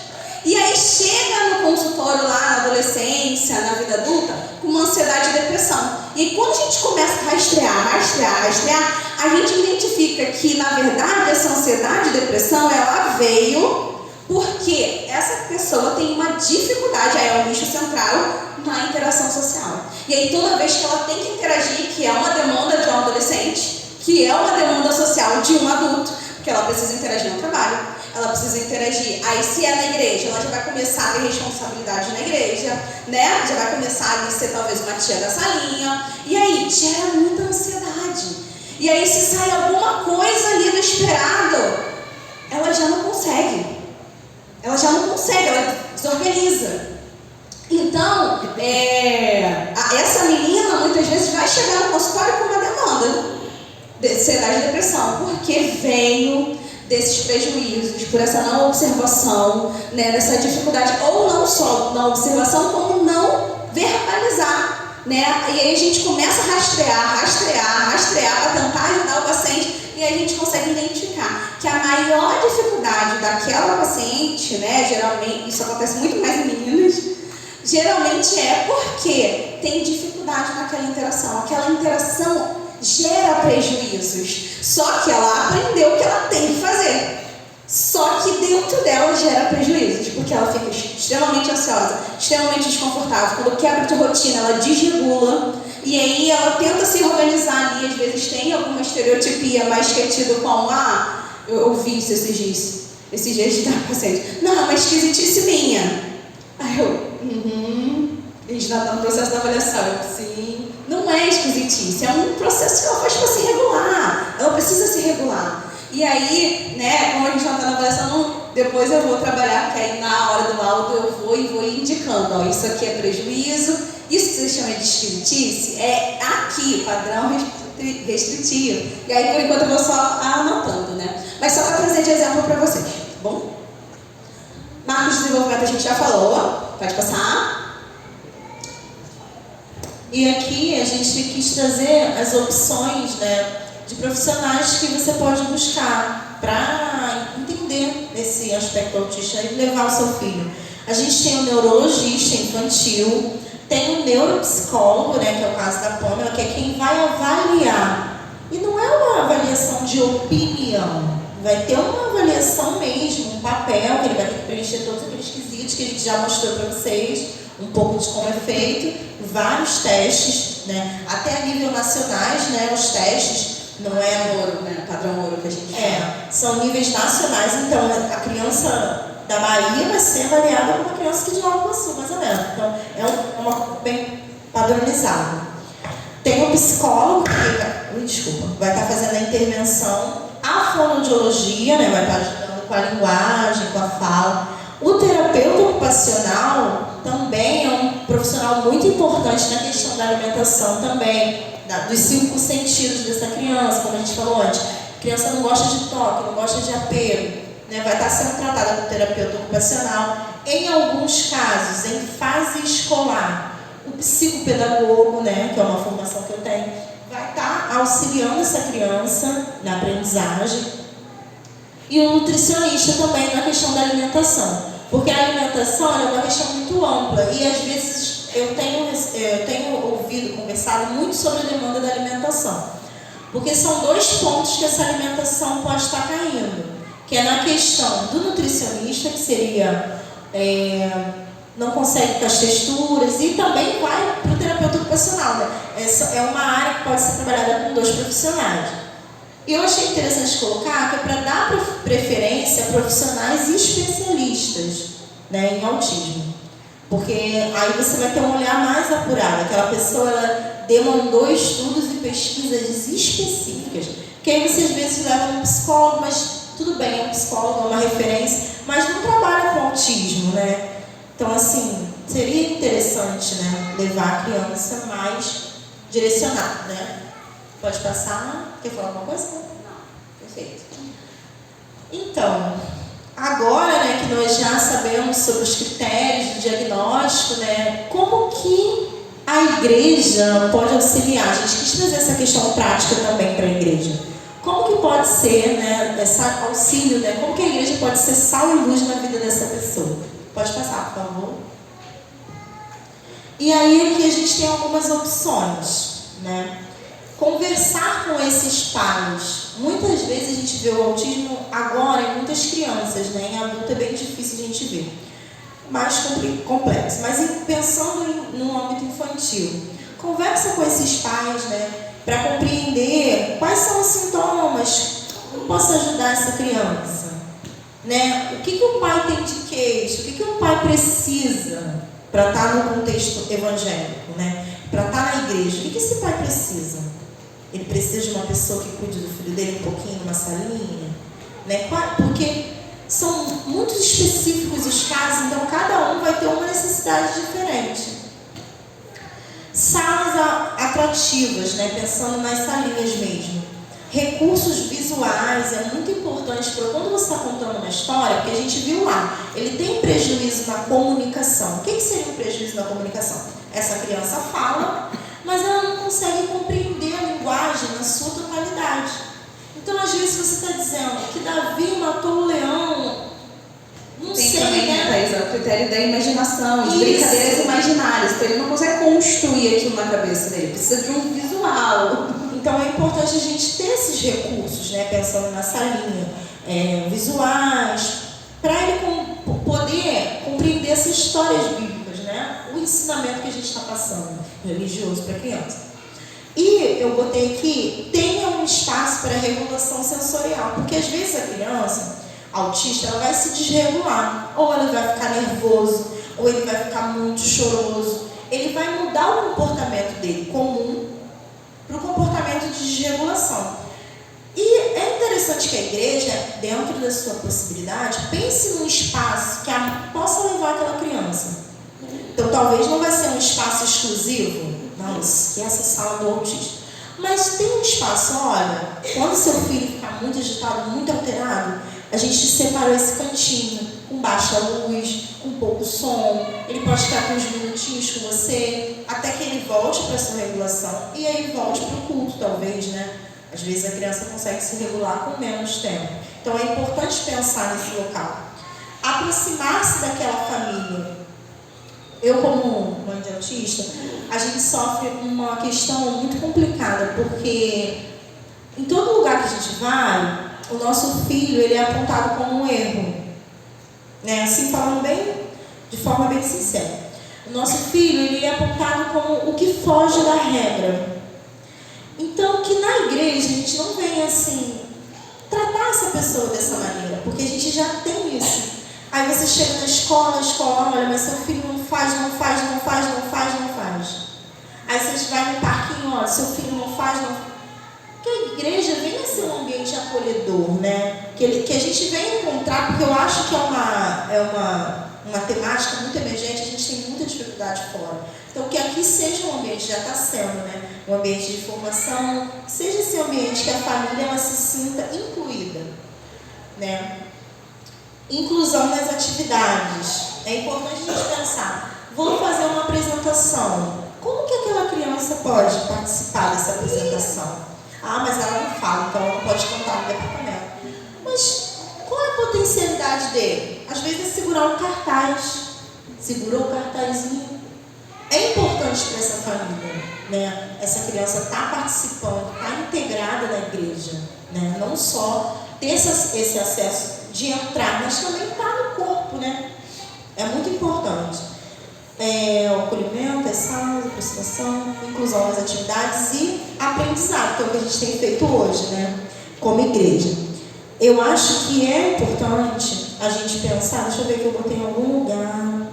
E aí chega no consultório lá na adolescência, na vida adulta, com uma ansiedade e depressão. E aí quando a gente começa a rastrear, a gente identifica que, na verdade, essa ansiedade e depressão, ela veio porque essa pessoa tem uma dificuldade, aí é o nicho central, na interação social. E aí toda vez que ela tem que interagir, que é uma demanda de um adolescente, que é uma demanda social de um adulto, porque ela precisa interagir no trabalho, ela precisa interagir. Aí se é na igreja, ela já vai começar a ter responsabilidade na igreja, né? Já vai começar a ser talvez uma tia da salinha. E aí gera muita ansiedade. E aí se sai alguma coisa ali do esperado, ela já não consegue. Ela desorganiza. Então, essa menina muitas vezes vai chegar no consultório com uma demanda de ansiedade e depressão, porque veio desses prejuízos, por essa não observação, né, dessa dificuldade, ou não só não observação, como não verbalizar, né? E aí a gente começa a rastrear para tentar ajudar o paciente, e aí a gente consegue identificar que a maior dificuldade daquela paciente, né, geralmente, isso acontece muito mais em meninas, geralmente é porque tem dificuldade naquela interação. Aquela interação gera prejuízos, só que ela aprendeu o que ela tem que fazer. Só que dentro dela gera prejuízos, porque ela fica extremamente ansiosa, extremamente desconfortável. Quando quebra de rotina, ela desregula, e aí ela tenta se organizar ali. Às vezes tem alguma estereotipia, mas que é tido como, eu ouvi isso esses dias de dar paciente. Não, é uma esquisitice minha. Aí a gente está no processo da avaliação. Sim. Não é esquisitice, é um processo que ela faz para se regular. Ela precisa se regular. E aí, né, como a gente não está na avaliação, depois eu vou trabalhar, porque aí na hora do laudo eu vou indicando, ó, isso aqui é prejuízo, isso que você chama de esquisitice é aqui, padrão restritivo. E aí, por enquanto, eu vou só anotando, né? Mas só para trazer de exemplo para vocês, tá bom? Marcos de desenvolvimento a gente já falou, pode passar. E aqui a gente quis trazer as opções, né, de profissionais que você pode buscar para entender esse aspecto autista e levar o seu filho. A gente tem o neurologista infantil, tem o neuropsicólogo, né, que é o caso da Pamela, que é quem vai avaliar. E não é uma avaliação de opinião, vai ter uma avaliação mesmo, um papel, que ele vai ter que preencher todos aqueles quesitos que a gente já mostrou para vocês, um pouco de como é feito, vários testes, né, até a nível nacionais, né, os testes, não é ouro, né, padrão ouro que a gente fala. São níveis nacionais, então a criança da Bahia vai ser avaliada como uma criança que de Nova Iguaçu, mais ou menos. Então é uma bem padronizado. Tem o psicólogo que vai estar fazendo a intervenção, a fonoaudiologia, né, vai estar ajudando com a linguagem, com a fala. O terapeuta ocupacional também é um profissional muito importante na questão da alimentação também, dos 5 sentidos dessa criança, como a gente falou antes. A criança não gosta de toque, não gosta de apego, né? Vai estar sendo tratada com terapeuta ocupacional. Em alguns casos, em fase escolar, o psicopedagogo, né, que é uma formação que eu tenho, vai estar auxiliando essa criança na aprendizagem. E o nutricionista também na questão da alimentação. Porque a alimentação é uma questão muito ampla e às vezes eu tenho ouvido, conversado muito sobre a demanda da alimentação. Porque são 2 pontos que essa alimentação pode estar caindo. Que é na questão do nutricionista, que seria não consegue com as texturas, e também vai para o terapeuta ocupacional. Né? Essa é uma área que pode ser trabalhada com 2 profissionais. E eu achei interessante colocar que é para dar preferência a profissionais e especialistas, né, em autismo. Porque aí você vai ter um olhar mais apurado. Aquela pessoa ela demandou estudos e pesquisas específicas. Que aí você às vezes leva um psicólogo, mas tudo bem, é um psicólogo, é uma referência, mas não trabalha com autismo, né? Então, assim, seria interessante, né, levar a criança mais direcionada, né? Pode passar? Quer falar alguma coisa? Não. Perfeito. Então, agora, né, que nós já sabemos sobre os critérios do diagnóstico, né, como que a igreja pode auxiliar? A gente quis trazer essa questão prática também para a igreja. Como que pode ser, né, esse auxílio, né, como que a igreja pode ser sal e luz na vida dessa pessoa? Pode passar, por favor. E aí aqui a gente tem algumas opções, né? Conversar com esses pais. Muitas vezes a gente vê o autismo agora em muitas crianças, né? Em adulto é bem difícil a gente ver. Mais complexo. Mas pensando no âmbito infantil, conversa com esses pais, né? Para compreender quais são os sintomas, como posso ajudar essa criança, né? O que o pai tem de queixo, o que o pai precisa para estar no contexto evangélico, né? Para estar na igreja, o que esse pai precisa? Ele precisa de uma pessoa que cuide do filho dele um pouquinho numa salinha, né? Porque são muito específicos os casos, então cada um vai ter uma necessidade diferente. Salas atrativas, né? Pensando nas salinhas mesmo. Recursos visuais é muito importante para quando você está contando uma história, porque a gente viu lá, ele tem prejuízo na comunicação. O que seria um prejuízo na comunicação? Essa criança fala, mas ela não consegue compreender a linguagem na sua totalidade. Então, às vezes, você está dizendo que Davi matou o leão, não Tem sei, também, né? Thaís, o critério da imaginação, de Isso. brincadeiras imaginárias. Então, ele não consegue construir aquilo na cabeça dele, precisa de um visual. Então, é importante a gente ter esses recursos, né? Pensando na salinha, visuais, para ele poder compreender essas histórias bíblicas, né? O ensinamento que a gente está passando, religioso para a criança. E eu botei aqui, tenha um espaço para regulação sensorial, porque às vezes a criança autista, ela vai se desregular, ou ela vai ficar nervoso, ou ele vai ficar muito choroso, ele vai mudar o comportamento dele comum para o comportamento de desregulação. E é interessante que a igreja, dentro da sua possibilidade, pense num espaço que possa levar aquela criança. Então, talvez não vai ser um espaço exclusivo, não, esquece essa sala do autista. Mas tem um espaço, olha, quando seu filho ficar muito agitado, muito alterado, a gente separou esse cantinho, com baixa luz, com pouco som, ele pode ficar com uns minutinhos com você, até que ele volte para a sua regulação, e aí volte para o culto, talvez, né? Às vezes a criança consegue se regular com menos tempo. Então é importante pensar nesse local. Aproximar-se daquela família. Eu, como mãe de autista, a gente sofre uma questão muito complicada, porque em todo lugar que a gente vai, o nosso filho ele é apontado como um erro. Né? Assim, falando de forma bem sincera. O nosso filho ele é apontado como o que foge da regra. Então, que na igreja a gente não venha assim, tratar essa pessoa dessa maneira, porque a gente já tem isso. Aí você chega na escola, olha, mas seu filho não faz. Aí você vai no parquinho, olha, seu filho não faz. Que a igreja venha ser um ambiente acolhedor, né? Que a gente venha encontrar, porque eu acho que é uma temática muito emergente, a gente tem muita dificuldade fora. Então, que aqui seja um ambiente, já está sendo, né? Um ambiente de formação, seja esse ambiente que a família ela se sinta incluída, né? Inclusão nas atividades. É importante a gente pensar, vou fazer uma apresentação. Como que aquela criança pode participar dessa apresentação? Ah, mas ela não fala, então ela não pode cantar no departamento. Mas qual é a potencialidade dele? Às vezes é segurar um cartaz. Segurou o cartazinho. É importante para essa família, né? Essa criança está participando, está integrada na igreja, né? Não só ter esse acesso de entrar, mas também está no corpo, né? É muito importante. O acolhimento, as salas, a aproximação, inclusão nas atividades e aprendizado, que é o que a gente tem feito hoje, né? Como igreja. Eu acho que é importante a gente pensar, deixa eu ver que eu botei em algum lugar.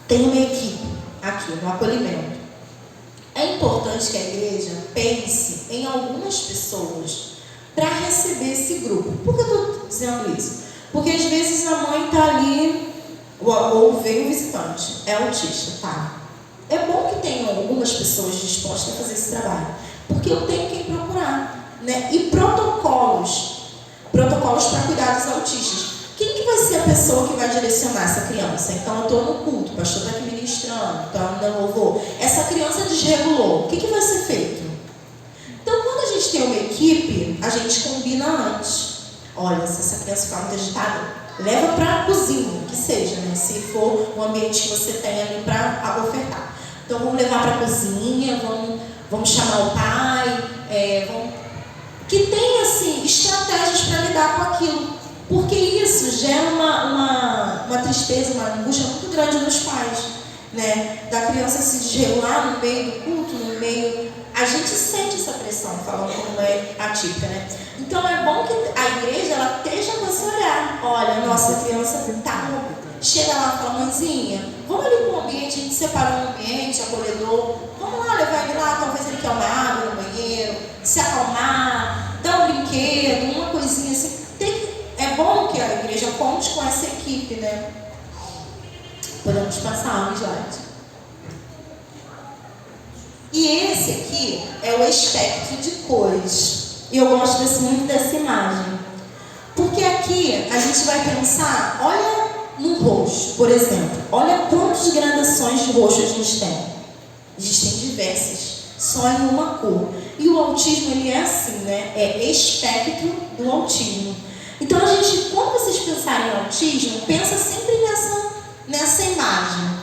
Tem uma equipe aqui, no acolhimento. É importante que a igreja pense em algumas pessoas para receber esse grupo. Por que eu estou dizendo isso? Porque às vezes a mãe está ali, ou vem um visitante, é autista, tá? É bom que tenham algumas pessoas dispostas a fazer esse trabalho, porque eu tenho quem procurar. né? E protocolos para cuidar dos autistas. Quem que vai ser a pessoa que vai direcionar essa criança? Então, eu estou no culto, o pastor está aqui ministrando, está dando louvor. Essa criança desregulou. O que vai ser feito? Então, quando a gente tem uma equipe, a gente combina antes. Olha, se essa criança ficar muito agitada, leva para a cozinha, que seja, né? Se for o ambiente que você tem ali para ofertar. Então, vamos levar para a cozinha, vamos chamar o pai, que tem, assim, estratégias para lidar com aquilo. Porque isso gera uma tristeza, uma angústia muito grande nos pais, né? Da criança se desregular no meio do culto, no meio... A gente sente essa pressão, falando como é atípica, né? Então é bom que a igreja ela esteja com esse olhar. Olha, nossa criança tá. Chega lá e fala, mãezinha, vamos ali para o ambiente, a gente separou um ambiente acolhedor, vamos lá levar ele lá, talvez ele quer uma água no banheiro, se acalmar, dar um brinquedo, uma coisinha assim. É bom que a igreja conte com essa equipe, né? Podemos passar um slide. E esse aqui é o espectro de cores. E eu gosto muito dessa imagem. Porque aqui a gente vai pensar, olha no roxo, por exemplo. Olha quantas gradações de roxo a gente tem. Existem diversas, só em uma cor. E o autismo, ele é assim, né? É espectro do autismo. Então, a gente, quando vocês pensarem em autismo, pensa sempre nessa imagem.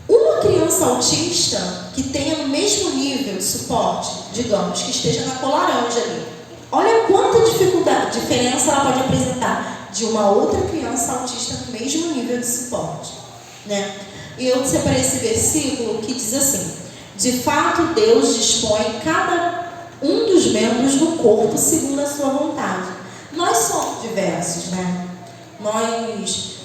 Uma criança autista que tenha o mesmo nível de suporte, digamos, que esteja na cor laranja ali. Olha quanta diferença ela pode apresentar de uma outra criança autista no mesmo nível de suporte, né? E eu separei esse versículo que diz assim: de fato, Deus dispõe cada um dos membros do corpo segundo a sua vontade. Nós somos diversos, né? Nós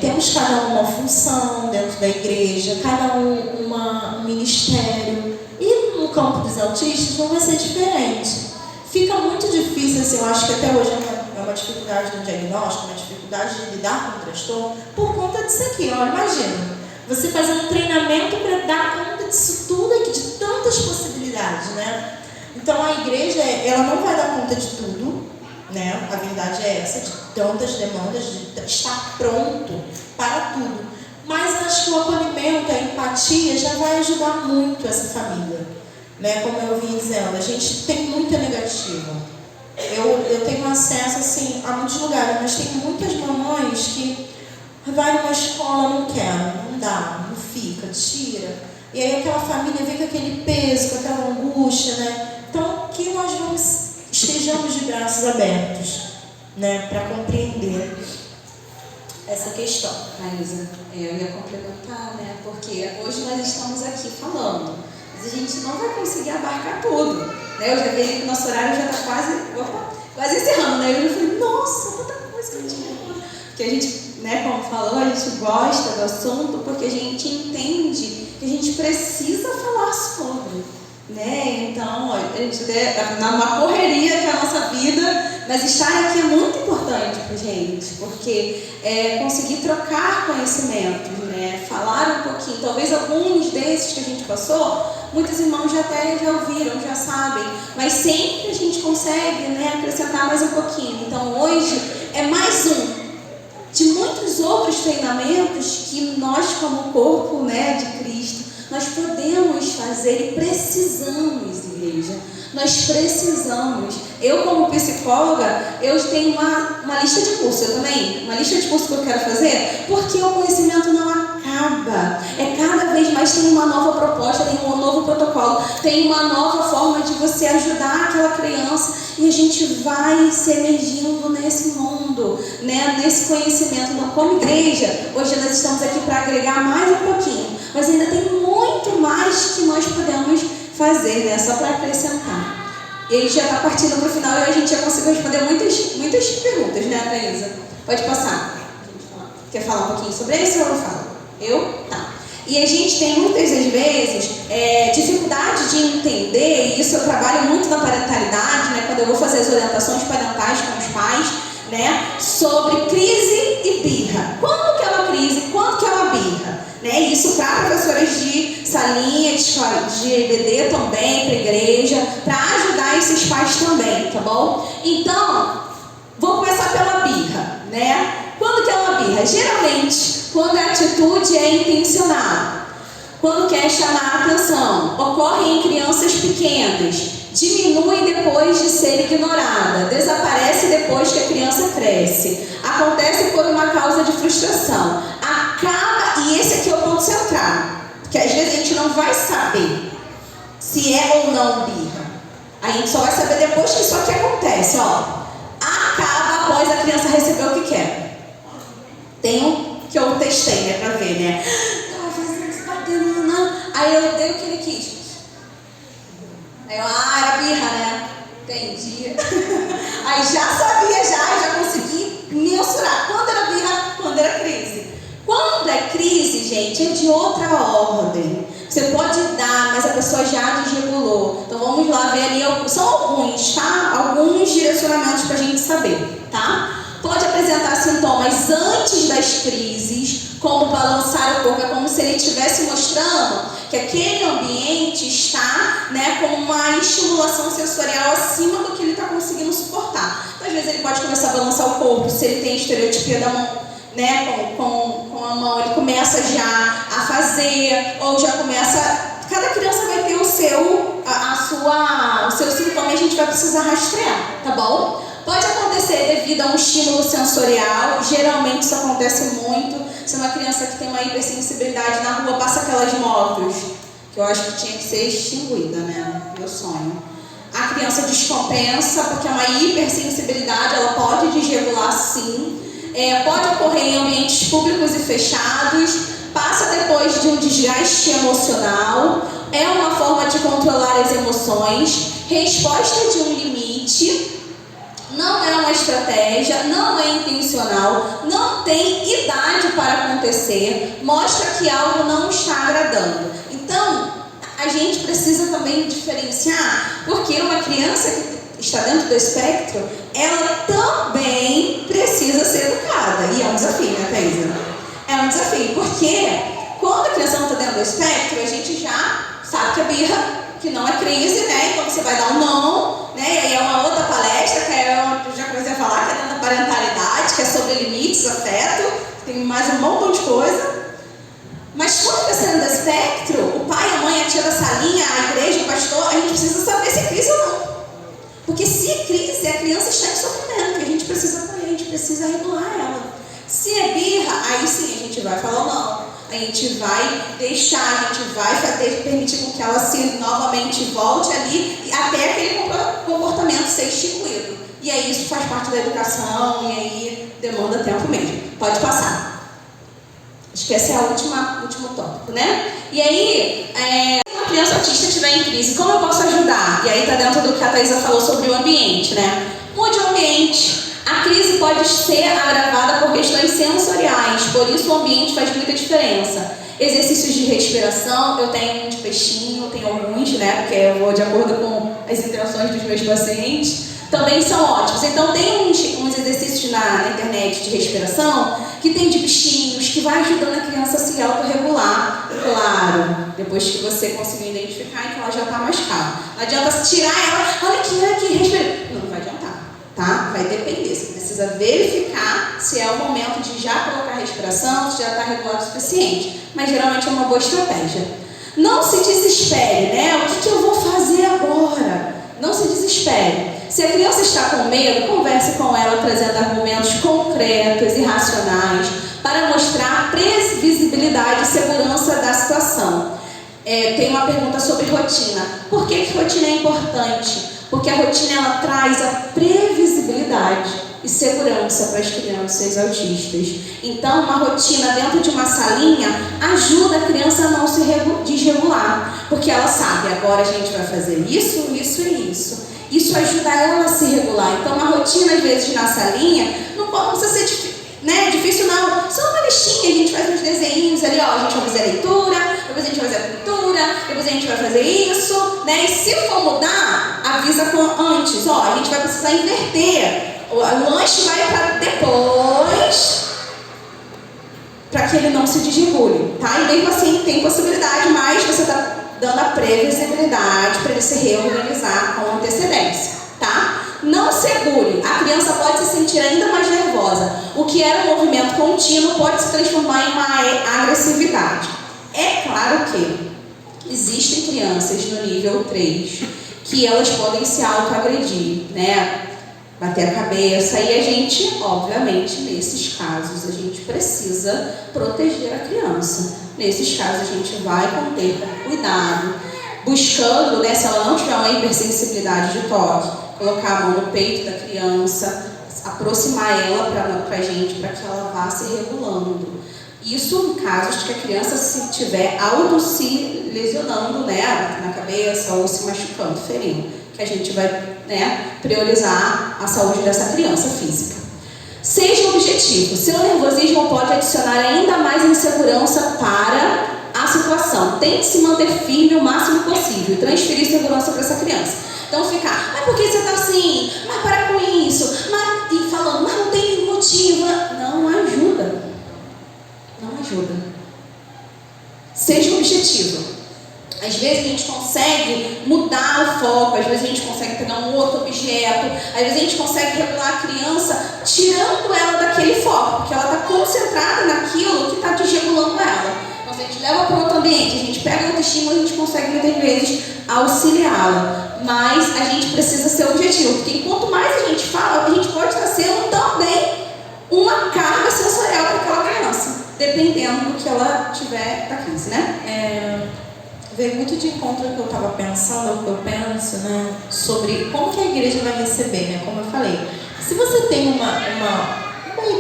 temos cada um uma função dentro da igreja, cada um um ministério. E no campo dos autistas não vai ser diferente. Fica muito difícil, assim, eu acho que até hoje é uma dificuldade no diagnóstico, uma dificuldade de lidar com o transtorno, por conta disso aqui. Olha, imagina, você fazendo um treinamento para dar conta disso tudo aqui, de tantas possibilidades, né? Então a igreja, ela não vai dar conta de tudo, né? A verdade é essa, de tantas demandas, de estar pronto para tudo. Mas acho que o acolhimento, a empatia já vai ajudar muito essa família, né? Como eu vim dizendo, a gente tem muita negativa. Eu tenho acesso assim, a muitos lugares, mas tem muitas mamães que vai numa escola, não quero, não dá, não fica, tira. E aí aquela família vem com aquele peso, com aquela angústia, né? Então, que nós estejamos de braços abertos, né, para compreender essa questão. Raíza, eu ia complementar, né, porque hoje nós estamos aqui falando, mas a gente não vai conseguir abarcar tudo, né? Eu já vi que o nosso horário já está quase encerrando, né? Eu falei, nossa, tanta coisa que a gente falou. Porque a gente, né, como falou, a gente gosta do assunto porque a gente entende que a gente precisa falar sobre, né? Então, a gente numa correria que é a nossa vida, mas estar aqui é muito importante pra gente, porque conseguir trocar conhecimentos, né? Falar um pouquinho, talvez alguns desses que a gente passou, muitos irmãos já ouviram, já sabem, mas sempre a gente consegue, né, acrescentar mais um pouquinho. Então, hoje é mais um de muitos outros treinamentos que nós, como corpo, né, de Cristo, nós podemos fazer e precisamos, igreja. Nós precisamos. Eu, como psicóloga, eu tenho uma lista de curso. Eu também, uma lista de curso que eu quero fazer, porque o conhecimento não acaba. Cada vez mais tem uma nova proposta, tem um novo protocolo, tem uma nova forma de você ajudar aquela criança, e a gente vai se emergindo nesse mundo, né, nesse conhecimento. Então, como igreja, hoje nós estamos aqui para agregar mais um pouquinho, mas ainda tem muito mais que nós podemos fazer, né, só para acrescentar. E a gente já está partindo para o final e a gente já conseguiu responder muitas perguntas, né, Thaisa? Pode passar. Quer falar um pouquinho sobre isso ou eu falo? Eu? Tá. E a gente tem muitas vezes dificuldade de entender, e isso eu trabalho muito na parentalidade, né, quando eu vou fazer as orientações parentais com os pais, né, sobre crise e birra. Quando que é uma crise? Quando que é uma birra? Né? Isso para professoras de sala salinha de EBD também, para a igreja, para ajudar esses pais também, tá bom? Então, vou começar pela birra, né? Quando que é uma birra? Geralmente, quando a atitude é intencional, quando quer chamar a atenção, ocorre em crianças pequenas, diminui depois de ser ignorada, desaparece depois que a criança cresce, acontece por uma causa de frustração, acaba, e esse aqui é o ponto central, porque às vezes a gente não vai saber se é ou não birra, a gente só vai saber depois que isso aqui acontece, ó. Acaba após a criança receber o que quer. Tem um que eu testei, né, pra ver, né? Tava fazendo isso, batendo, aí eu dei o que ele quis. Aí eu, era birra, né? Entendi. Aí já sabia, já consegui mensurar. Quando era birra, quando era crise. Quando é crise, gente, é de outra ordem. Você pode dar, mas a pessoa já desregulou. Então vamos lá ver ali, são alguns, tá? Alguns direcionamentos pra gente saber, tá? Pode apresentar sintomas antes das crises, como balançar o corpo, é como se ele estivesse mostrando que aquele ambiente está, né, com uma estimulação sensorial acima do que ele está conseguindo suportar. Então, às vezes ele pode começar a balançar o corpo, se ele tem estereotipia da mão, né, com a mão, ele começa já a fazer, ou já começa... Cada criança vai ter o seu sintoma e a gente vai precisar rastrear, tá bom? Pode acontecer devido a um estímulo sensorial, geralmente isso acontece muito. Se uma criança que tem uma hipersensibilidade na rua passa aquelas motos, que eu acho que tinha que ser extinguida, né? Meu sonho. A criança descompensa, porque é uma hipersensibilidade, ela pode desregular sim. Pode ocorrer em ambientes públicos e fechados, passa depois de um desgaste emocional, é uma forma de controlar as emoções, resposta de um limite. Não é uma estratégia, não é intencional, não tem idade para acontecer, mostra que algo não está agradando. Então, a gente precisa também diferenciar, porque uma criança que está dentro do espectro, ela também precisa ser educada. E é um desafio, né, Thaisa? É um desafio, porque quando a criança não está dentro do espectro, a gente já sabe que a birra, que não é crise, né? Então você vai dar um não, né? E aí é uma outra palestra, que eu já comecei a falar, que é dentro da parentalidade, que é sobre limites, afeto, tem mais um montão de coisa. Mas quando está sendo do espectro, o pai, a mãe, a tia da salinha, a igreja, o pastor, a gente precisa saber se é crise ou não. Porque se é crise, a criança está em sofrimento, e a gente precisa acolher, a gente precisa regular ela. Se é birra, aí sim a gente vai falar não. A gente vai deixar, a gente vai permitir com que ela se novamente volte ali até aquele comportamento ser extinguido. E aí isso faz parte da educação e aí demanda tempo mesmo. Pode passar. Acho que esse é o último tópico, né? E aí, se uma criança autista estiver em crise, como eu posso ajudar? E aí está dentro do que a Thaisa falou sobre o ambiente, né? Mude o ambiente. A crise pode ser agravada por questões sensoriais, por isso o ambiente faz muita diferença. Exercícios de respiração, eu tenho um de peixinho, tenho alguns, né, porque eu vou de acordo com as intenções dos meus pacientes, também são ótimos. Então tem uns exercícios na internet de respiração que tem de bichinhos, que vai ajudando a criança a se autorregular, claro, depois que você conseguir identificar e que ela já está mais calma. Não adianta tirar ela, olha aqui, respira. Não vai adiantar. Tá? Vai depender, você precisa verificar se é o momento de já colocar a respiração, se já está regulado o suficiente, mas geralmente é uma boa estratégia. Não se desespere, né? O que eu vou fazer agora? Não se desespere. Se a criança está com medo, converse com ela trazendo argumentos concretos e racionais para mostrar previsibilidade e segurança da situação. Tem uma pergunta sobre rotina. Por que rotina é importante? Porque a rotina ela traz a previsibilidade e segurança para as crianças autistas. Então, uma rotina dentro de uma salinha ajuda a criança a não se desregular, porque ela sabe, agora a gente vai fazer isso, isso e isso. Isso ajuda ela a se regular. Então, uma rotina, às vezes, na salinha, não precisa ser difícil não. Só uma listinha, a gente faz uns desenhinhos ali, ó, a gente vai fazer a leitura, depois a gente vai fazer a pintura, depois a gente vai fazer isso, né? E se for mudar, avisa antes, ó, a gente vai precisar inverter. O lanche vai para depois, para que ele não se desregule, tá? E mesmo assim tem possibilidade, mas você está dando a previsibilidade para ele se reorganizar com antecedência, tá? Não segure, a criança pode se sentir ainda mais nervosa. O que era um movimento contínuo pode se transformar em uma agressividade. É claro que existem crianças no nível 3 que elas podem se autoagredir, né? Bater a cabeça, e a gente, obviamente, nesses casos, a gente precisa proteger a criança. Nesses casos, a gente vai conter com cuidado, buscando, né, se ela não tiver uma hipersensibilidade de toque, colocar a mão no peito da criança, aproximar ela para a gente, para que ela vá se regulando. Isso em casos de que a criança se tiver se lesionando, né, na cabeça ou se machucando, ferindo, que a gente vai, né, priorizar a saúde dessa criança física. Seja objetivo. Seu nervosismo pode adicionar ainda mais insegurança para a situação. Tente se manter firme o máximo possível e transferir segurança para essa criança. Então ficar, mas por que você está assim? Mas para com isso. E falando, mas não tem nenhum motivo. Não ajuda. Não ajuda. Seja objetivo. Às vezes a gente consegue mudar o foco, às vezes a gente consegue pegar um outro objeto, às vezes a gente consegue regular a criança tirando ela daquele foco, porque ela está concentrada naquilo que está desregulando ela. Então se a gente leva para outro ambiente, a gente pega outro estímulo, a gente consegue muitas vezes auxiliá-la. Mas a gente precisa ser objetivo, porque enquanto mais a gente fala, a gente pode estar sendo também uma carga sensorial para aquela criança, dependendo do que ela tiver da crise, né? Veio muito de encontro ao que eu estava pensando, ao que eu penso, né, sobre como que a igreja vai receber, né, como eu falei. Se você tem uma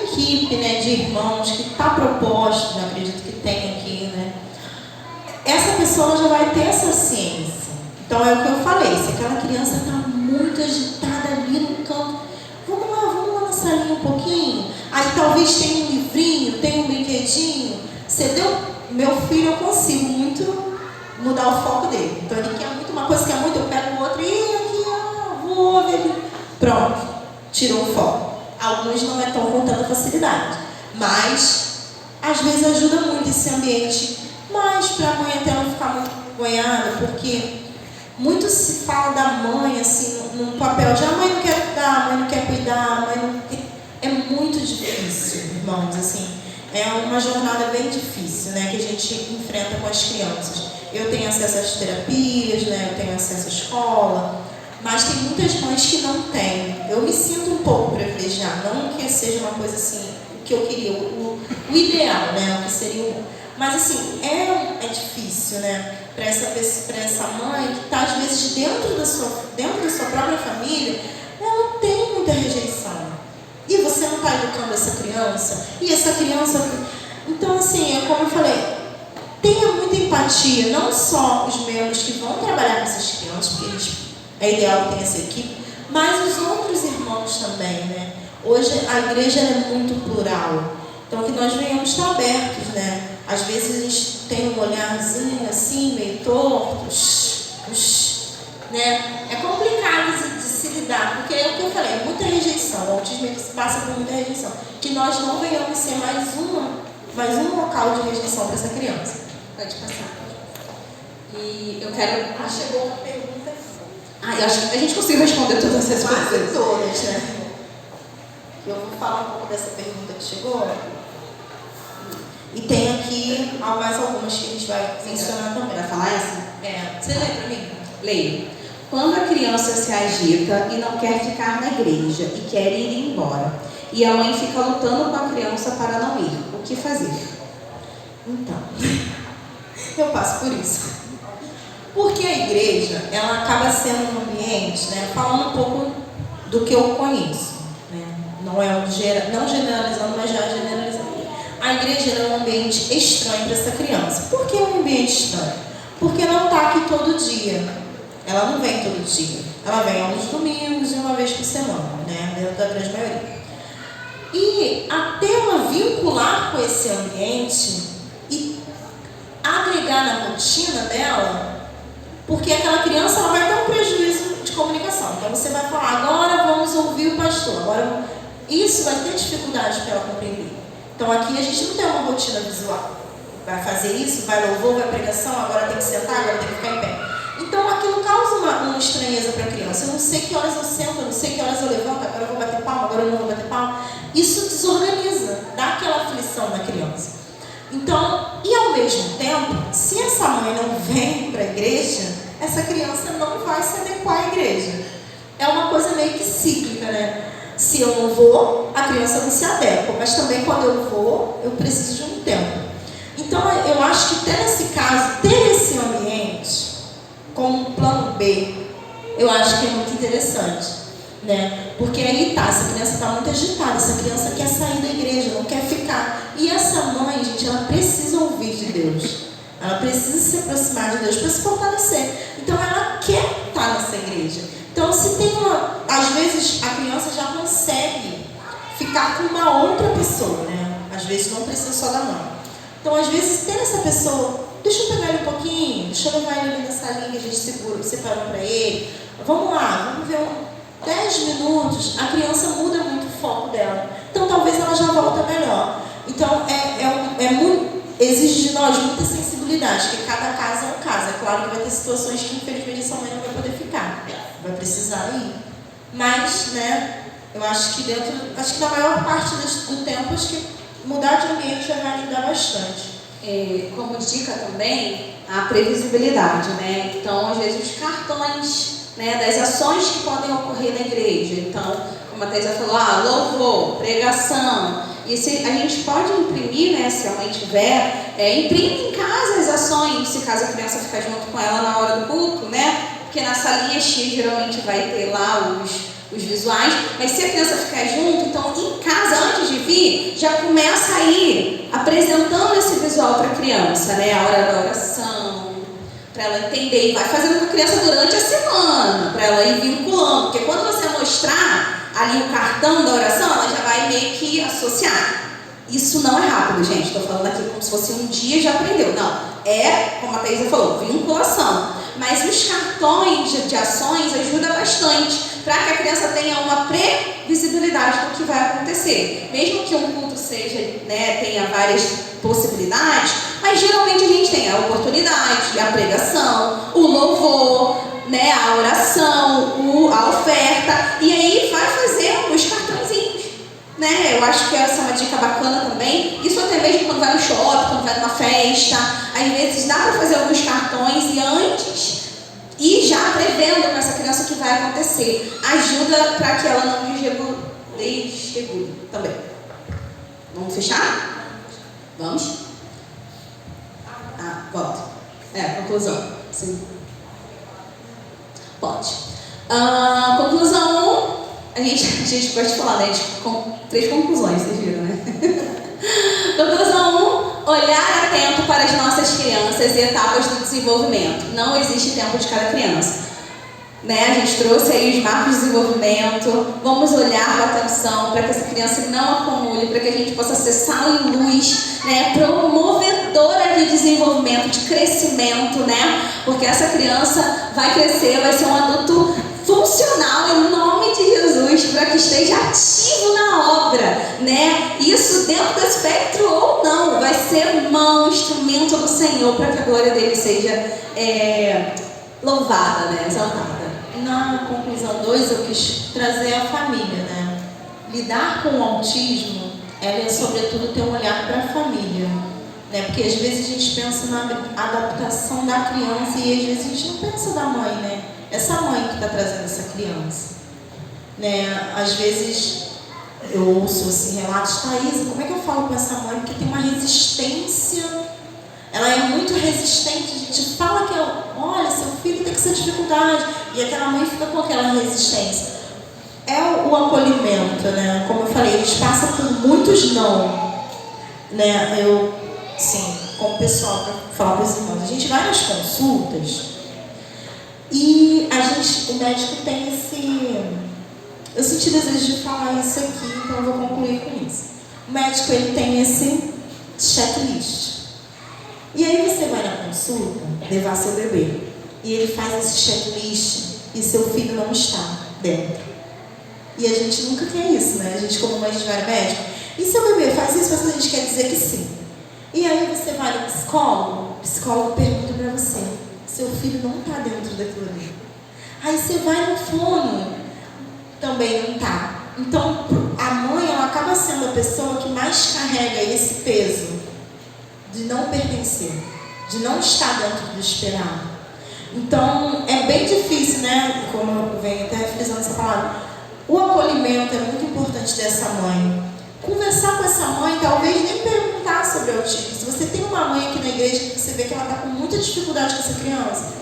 equipe, né, de irmãos que está proposto, né, acredito que tem aqui, né, essa pessoa já vai ter essa ciência. Então é o que eu falei, se aquela criança está muito agitada ali no canto, vamos lá na salinha um pouquinho, aí talvez tenha um livrinho, tenha um brinquedinho, você deu, meu filho, eu consigo muito mudar o foco dele. Então ele quer muito uma coisa, quer muito, eu pego o outro e aqui, vou ver ali. Pronto, tirou o foco. Alguns não é tão com tanta facilidade, mas às vezes ajuda muito esse ambiente, mas para a mãe até não ficar muito envergonhada, porque muito se fala da mãe assim, num papel de a mãe não quer cuidar, a mãe não quer cuidar, a mãe não quer... É muito difícil, irmãos, assim, é uma jornada bem difícil, né, que a gente enfrenta com as crianças. Eu tenho acesso às terapias, né? Eu tenho acesso à escola, mas tem muitas mães que não têm. Eu me sinto um pouco privilegiada, não que seja uma coisa assim, o que eu queria, o ideal, né? O que seria mas assim, é difícil, né? Para essa mãe que está às vezes dentro da sua própria família, ela tem muita rejeição. E você não está educando essa criança, e essa criança... Então assim, é como eu falei, tenha muita empatia, não só os membros que vão trabalhar com essas crianças, porque é ideal que tenha essa equipe, mas os outros irmãos também, né? Hoje a igreja é muito plural, então que nós venhamos estar abertos, né? Às vezes a gente tem um olharzinho assim, meio torto, né? É complicado de se lidar, porque é o que eu falei, é muita rejeição, o autismo passa por muita rejeição, que nós não venhamos ser mais um local de rejeição para essa criança. Pode passar. E eu quero... chegou uma pergunta. Eu acho que a gente conseguiu responder todas essas quase coisas. todas, né? Eu vou falar um pouco dessa pergunta que chegou. E tem aqui mais algumas que a gente vai mencionar também. Vai falar essa? Você lê para mim? Leio. Quando a criança se agita e não quer ficar na igreja e quer ir embora, e a mãe fica lutando com a criança para não ir, o que fazer? Então, eu passo por isso. Porque a igreja, ela acaba sendo um ambiente, né, falando um pouco do que eu conheço, né, não generalizando, mas já generalizando. A igreja é um ambiente estranho para essa criança. Por que um ambiente estranho? Porque não está aqui todo dia. Ela não vem todo dia. Ela vem aos domingos e uma vez por semana, né, dentro da grande maioria. E até ela vincular com esse ambiente e agregar na rotina dela, porque aquela criança ela vai ter um prejuízo de comunicação. Então você vai falar, agora vamos ouvir o pastor. Agora, isso vai ter dificuldade para ela compreender. Então aqui a gente não tem uma rotina visual. Vai fazer isso, vai louvor, vai pregação, agora tem que sentar, agora tem que ficar em pé. Então aquilo causa uma estranheza para a criança. Eu não sei que horas eu sento, eu não sei que horas eu levanto, agora eu vou bater palma, agora eu não vou bater palma. Isso desorganiza, dá aquela aflição na criança. Então, e ao mesmo tempo, se essa mãe não vem para a igreja, essa criança não vai se adequar à igreja. É uma coisa meio que cíclica, né? Se eu não vou, a criança não se adequa. Mas também quando eu vou, eu preciso de um tempo. Então, eu acho que ter esse caso, ter esse ambiente como um plano B, eu acho que é muito interessante, né? Porque aí tá, essa criança está muito agitada, essa criança quer sair da igreja, não quer ficar. E essa mãe, gente, ela precisa ouvir de Deus. Ela precisa se aproximar de Deus para se fortalecer. Então, ela quer estar nessa igreja. Então, se tem uma... Às vezes, a criança já consegue ficar com uma outra pessoa, né? Às vezes, não precisa só da mãe. Então, às vezes, ter essa pessoa, deixa eu pegar ele um pouquinho, deixa eu levar ele ali na salinha que a gente separou para ele. Vamos lá, vamos ver 10 minutos. A criança muda muito o foco dela. Então, talvez ela já volta melhor. Então, exige de nós muita sensibilidade, porque cada caso é um caso. É claro que vai ter situações que, infelizmente, essa mãe não vai poder ficar. Vai precisar ir. Mas, né, eu acho que na maior parte do tempo, acho que mudar de ambiente já vai ajudar bastante. Como dica também, a previsibilidade, né? Então, às vezes, os cartões, né, das ações que podem ocorrer na igreja. Então, como a Thaisa falou, louvor, pregação. E se a gente pode imprimir, né, se a mãe tiver, imprime em casa as ações, se caso a criança ficar junto com ela na hora do culto, né? Porque na salinha X geralmente vai ter lá os visuais, mas se a criança ficar junto, então em casa, antes de vir, já começa a ir apresentando esse visual para a criança, né? A hora da oração, para ela entender, e vai fazendo com a criança durante a semana, para ela ir vinculando, porque quando você mostrar ali o cartão da oração, ela já vai meio que associar. Isso não é rápido, gente, estou falando aqui como se fosse um dia já aprendeu, não, como a Thaisa falou, vinculação, mas os cartões de ações ajudam bastante, para que a criança tenha uma previsibilidade do que vai acontecer. Mesmo que um culto seja, né, tenha várias possibilidades, mas geralmente a gente tem a oportunidade, a pregação, o louvor, né, a oração, a oferta, e aí vai fazer os cartõezinhos. Né? Eu acho que essa é uma dica bacana também. Isso até mesmo quando vai no shopping, quando vai numa festa, às vezes dá para fazer alguns cartões e antes... E já prevendo com essa criança o que vai acontecer. Ajuda para que ela não desregule também. Vamos fechar? Vamos? Volta. Conclusão. Sim. Pode. Conclusão 1. A gente gosta de falar, né? Com 3 conclusões, vocês viram, né? Conclusão 1, olhar atento para as nossas crianças e etapas do desenvolvimento. Não existe tempo de cada criança. Né? A gente trouxe aí os marcos de desenvolvimento. Vamos olhar com atenção para que essa criança não acumule, para que a gente possa ser sal e luz, né? Promovedora de desenvolvimento, de crescimento, né? Porque essa criança vai crescer, vai ser um adulto funcional em nome de Jesus, para que esteja ativo na obra, né? Isso dentro do espectro ou não, vai ser mão, instrumento do Senhor, para que a glória dele seja louvada, né? Exaltada. Na conclusão 2, eu quis trazer a família, né? Lidar com o autismo, ela é sobretudo ter um olhar para a família, né? Porque às vezes a gente pensa na adaptação da criança e às vezes a gente não pensa da mãe, né? Essa mãe que está trazendo essa criança, né? Às vezes eu ouço assim, relatos, Thaisa, como é que eu falo com essa mãe? Porque tem uma resistência, ela é muito resistente, a gente fala que olha, seu filho tem essa dificuldade, e aquela mãe fica com aquela resistência. É o acolhimento, né? Como eu falei, eles passam por muitos não, né? Eu, sim, como pessoal, para falar para os irmãos, a gente vai nas consultas e o médico tem esse... Eu senti desejo de falar isso aqui, então eu vou concluir com isso. O médico, ele tem esse checklist. E aí você vai na consulta levar seu bebê e ele faz esse checklist e seu filho não está dentro. E a gente nunca quer isso, né? A gente, como mãe, a gente vai no médico. E seu bebê faz isso, a gente quer dizer que sim. E aí você vai no psicólogo, o psicólogo pergunta para você, seu filho não está dentro daquilo ali. Aí você vai no fono, também não está. Então, a mãe, ela acaba sendo a pessoa que mais carrega esse peso de não pertencer, de não estar dentro do esperado. Então, é bem difícil, né? Como eu venho até frisando essa palavra, o acolhimento é muito importante dessa mãe. Conversar com essa mãe, talvez nem perguntar sobre autismo. Se você tem uma mãe aqui na igreja que você vê que ela está com muita dificuldade com essa criança,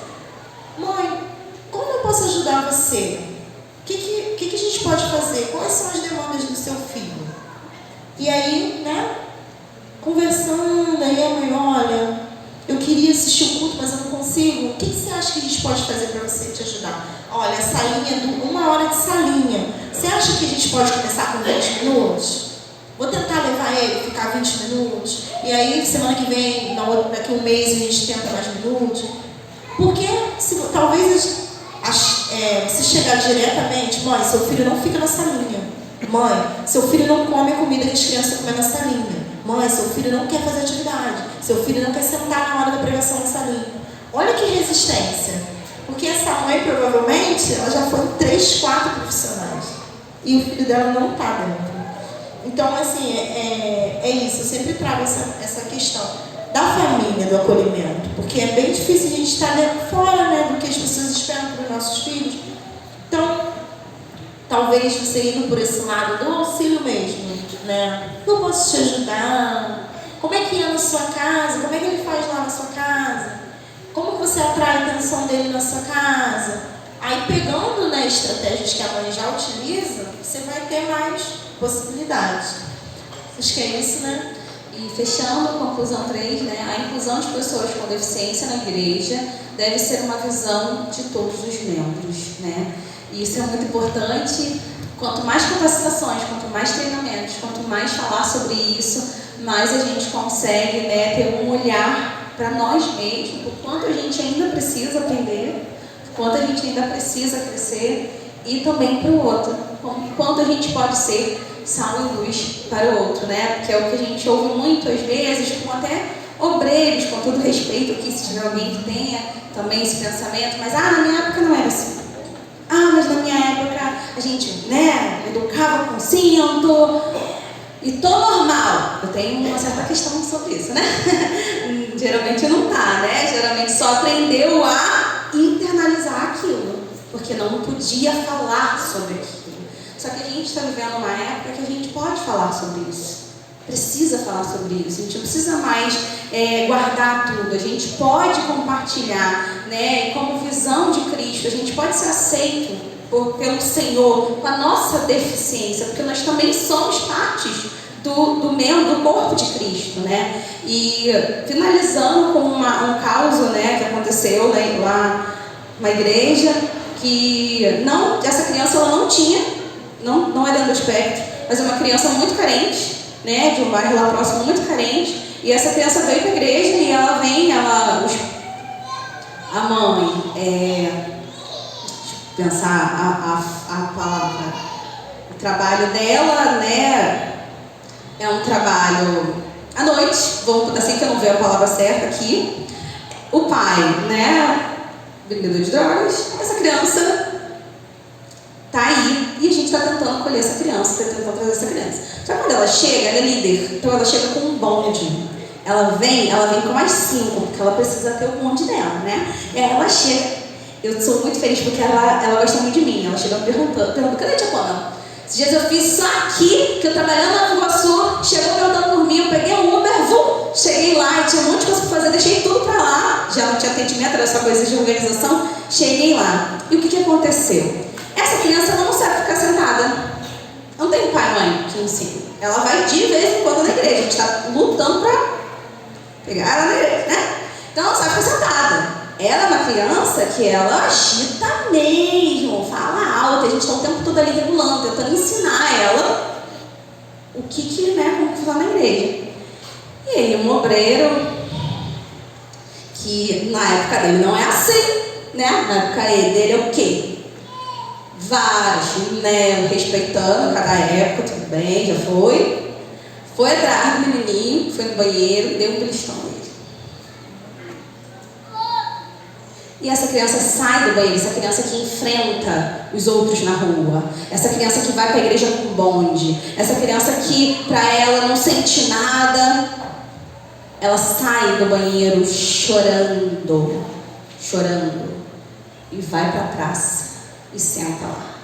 mãe, como eu posso ajudar você? O que a gente pode fazer? Quais são as demandas do seu filho? E aí, né? Conversando, aí a mãe, olha, eu queria assistir o culto, mas eu não consigo. O que você acha que a gente pode fazer para você te ajudar? Olha, a salinha, 1 hora de salinha. Você acha que a gente pode começar com 20 minutos? Vou tentar levar ele, ficar 20 minutos. E aí, semana que vem, daqui a um mês, a gente tenta mais minutos. Porque talvez você chegar diretamente, mãe, seu filho não fica na salinha. Mãe, seu filho não come a comida que as crianças comem na salinha. Mãe, seu filho não quer fazer atividade. Seu filho não quer sentar na hora da pregação na salinha. Olha que resistência. Porque essa mãe, provavelmente, ela já foi em 3, 4 profissionais. E o filho dela não está dentro. Então, assim, é isso. Eu sempre trago essa questão da família, do acolhimento. Porque é bem difícil a gente estar fora, né, do que as pessoas esperam para os nossos filhos. Então, talvez você indo por esse lado do auxílio mesmo, né? Eu posso te ajudar? Como é que é na sua casa? Como é que ele faz lá na sua casa? Como você atrai a atenção dele na sua casa? Aí, pegando, né, estratégias que a mãe já utiliza, você vai ter mais possibilidades. Acho que é isso, né? E fechando a conclusão 3, né, a inclusão de pessoas com deficiência na igreja deve ser uma visão de todos os membros, né? E isso é muito importante. Quanto mais capacitações, quanto mais treinamentos, quanto mais falar sobre isso, mais a gente consegue, né, ter um olhar para nós mesmos, o quanto a gente ainda precisa aprender, o quanto a gente ainda precisa crescer, e também para o outro, o quanto a gente pode ser sal e luz para o outro, né? Porque é o que a gente ouve muito às vezes, com até obreiros, com todo respeito aqui, se tiver alguém que tenha também esse pensamento, mas na minha época não era assim. Mas na minha época a gente, né, educava com cinto e tô normal. Eu tenho uma certa questão sobre isso, né? Geralmente não tá, né? Geralmente só aprendeu a internalizar aquilo, porque não podia falar sobre aquilo. Só que a gente está vivendo uma época que a gente pode falar sobre isso. Precisa falar sobre isso. A gente não precisa mais guardar tudo. A gente pode compartilhar, né? E como visão de Cristo, a gente pode ser aceito pelo Senhor com a nossa deficiência, porque nós também somos partes do corpo de Cristo, né? E finalizando com um caso, né, que aconteceu, né, lá na igreja, que essa criança ela não é dentro do espectro, mas é uma criança muito carente, né, de um bairro lá próximo muito carente, e essa criança veio para a igreja e a mãe, deixa eu pensar a palavra, o trabalho dela, né, é um trabalho à noite, assim que eu não vejo a palavra certa aqui, o pai, né, vendedor de drogas, essa criança tá aí e a gente está tentando acolher essa criança, tentando trazer essa criança. Só que quando ela chega, ela é líder, então ela chega com um bonde. Ela vem com mais 5, porque ela precisa ter o bonde dela, né? E aí ela chega, eu sou muito feliz porque ela gosta muito de mim. Ela chega me perguntando, cadê a tia Pana? Esses dias eu fiz isso aqui, que eu trabalhando na Nova Iguaçu, chegou perguntando por mim, eu peguei um Uber, cheguei lá e tinha um monte de coisa para fazer, deixei tudo para lá, já não tinha atendimento, era só coisa de organização, cheguei lá. E o que aconteceu? Essa criança não sabe ficar sentada. Não tem pai e mãe que ensina. Ela vai de vez em quando na igreja. A gente está lutando para pegar ela na igreja, né? Então ela não sabe ficar sentada. Ela é uma criança que ela agita mesmo, fala alto. A gente está o tempo todo ali regulando, tentando ensinar ela o como funciona na igreja. E aí um obreiro, que na época dele não é assim, né? Na época dele é o quê? Vários, né, respeitando cada época, tudo bem, já foi. Foi atrás do menininho, foi no banheiro, deu um beliscão nele. E essa criança sai do banheiro, essa criança que enfrenta os outros na rua, essa criança que vai para a igreja com bonde, essa criança que para ela não sente nada, ela sai do banheiro chorando, e vai para a praça e senta lá.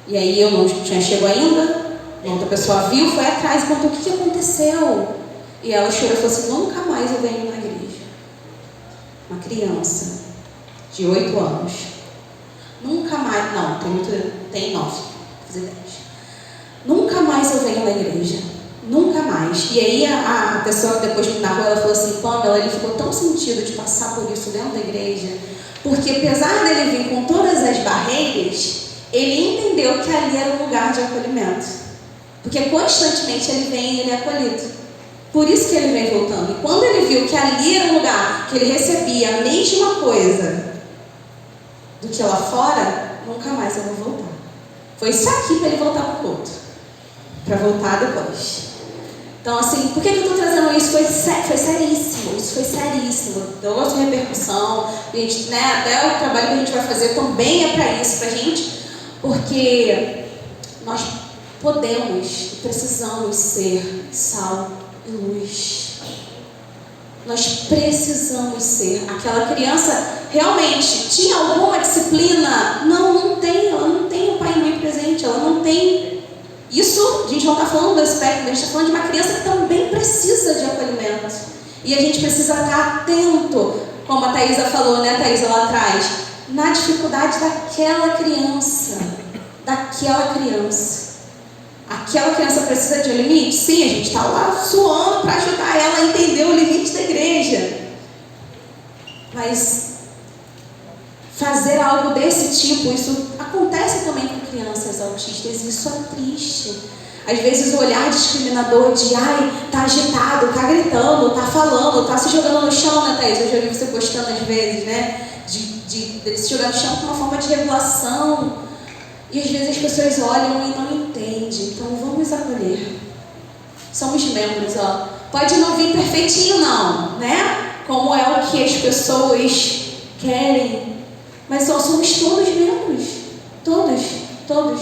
E aí eu não tinha chego ainda, outra pessoa viu, foi atrás e contou o que aconteceu. E ela chorou e falou assim: nunca mais eu venho na igreja. Uma criança de 8 anos. Nunca mais, não, tem 9, vou fazer 10. Nunca mais eu venho na igreja. Nunca mais. E aí a pessoa depois me narrou, ela falou assim: Pamela, ele ficou tão sentido de passar por isso dentro da igreja, porque apesar dele vir com todas as barreiras, ele entendeu que ali era um lugar de acolhimento. Porque constantemente ele vem e ele é acolhido. Por isso que ele vem voltando. E quando ele viu que ali era um lugar que ele recebia a mesma coisa do que lá fora, nunca mais eu vou voltar. Foi isso aqui para ele voltar para o culto. Para voltar depois. Então, assim, por que eu estou trazendo isso? Foi seríssimo. Isso foi seríssimo. Deu outra repercussão. A gente, né, até o trabalho que a gente vai fazer também é para isso, para a gente. Porque nós podemos e precisamos ser sal e luz. Nós precisamos ser. Aquela criança realmente tinha alguma disciplina? Não tem. Ela não tem o pai e mãe presente. Ela não tem. Isso, a gente não está falando do aspecto, a gente está falando de uma criança que também precisa de acolhimento. E a gente precisa estar atento, como a Thaisa falou, né, Thaisa, lá atrás, na dificuldade daquela criança. Aquela criança precisa de um limite? Sim, a gente está lá suando para ajudar ela a entender o limite da igreja. Mas fazer algo desse tipo, isso acontece também com crianças autistas e isso é triste. Às vezes o olhar discriminador de, tá agitado, tá gritando, tá falando, tá se jogando no chão, né, Thaís? Eu já vi você postando às vezes, né? De se jogar no chão como uma forma de regulação. E às vezes as pessoas olham e não entendem. Então vamos acolher. Somos membros, ó. Pode não vir perfeitinho não, né? Como é o que as pessoas querem. Mas nós somos todos membros. Todos.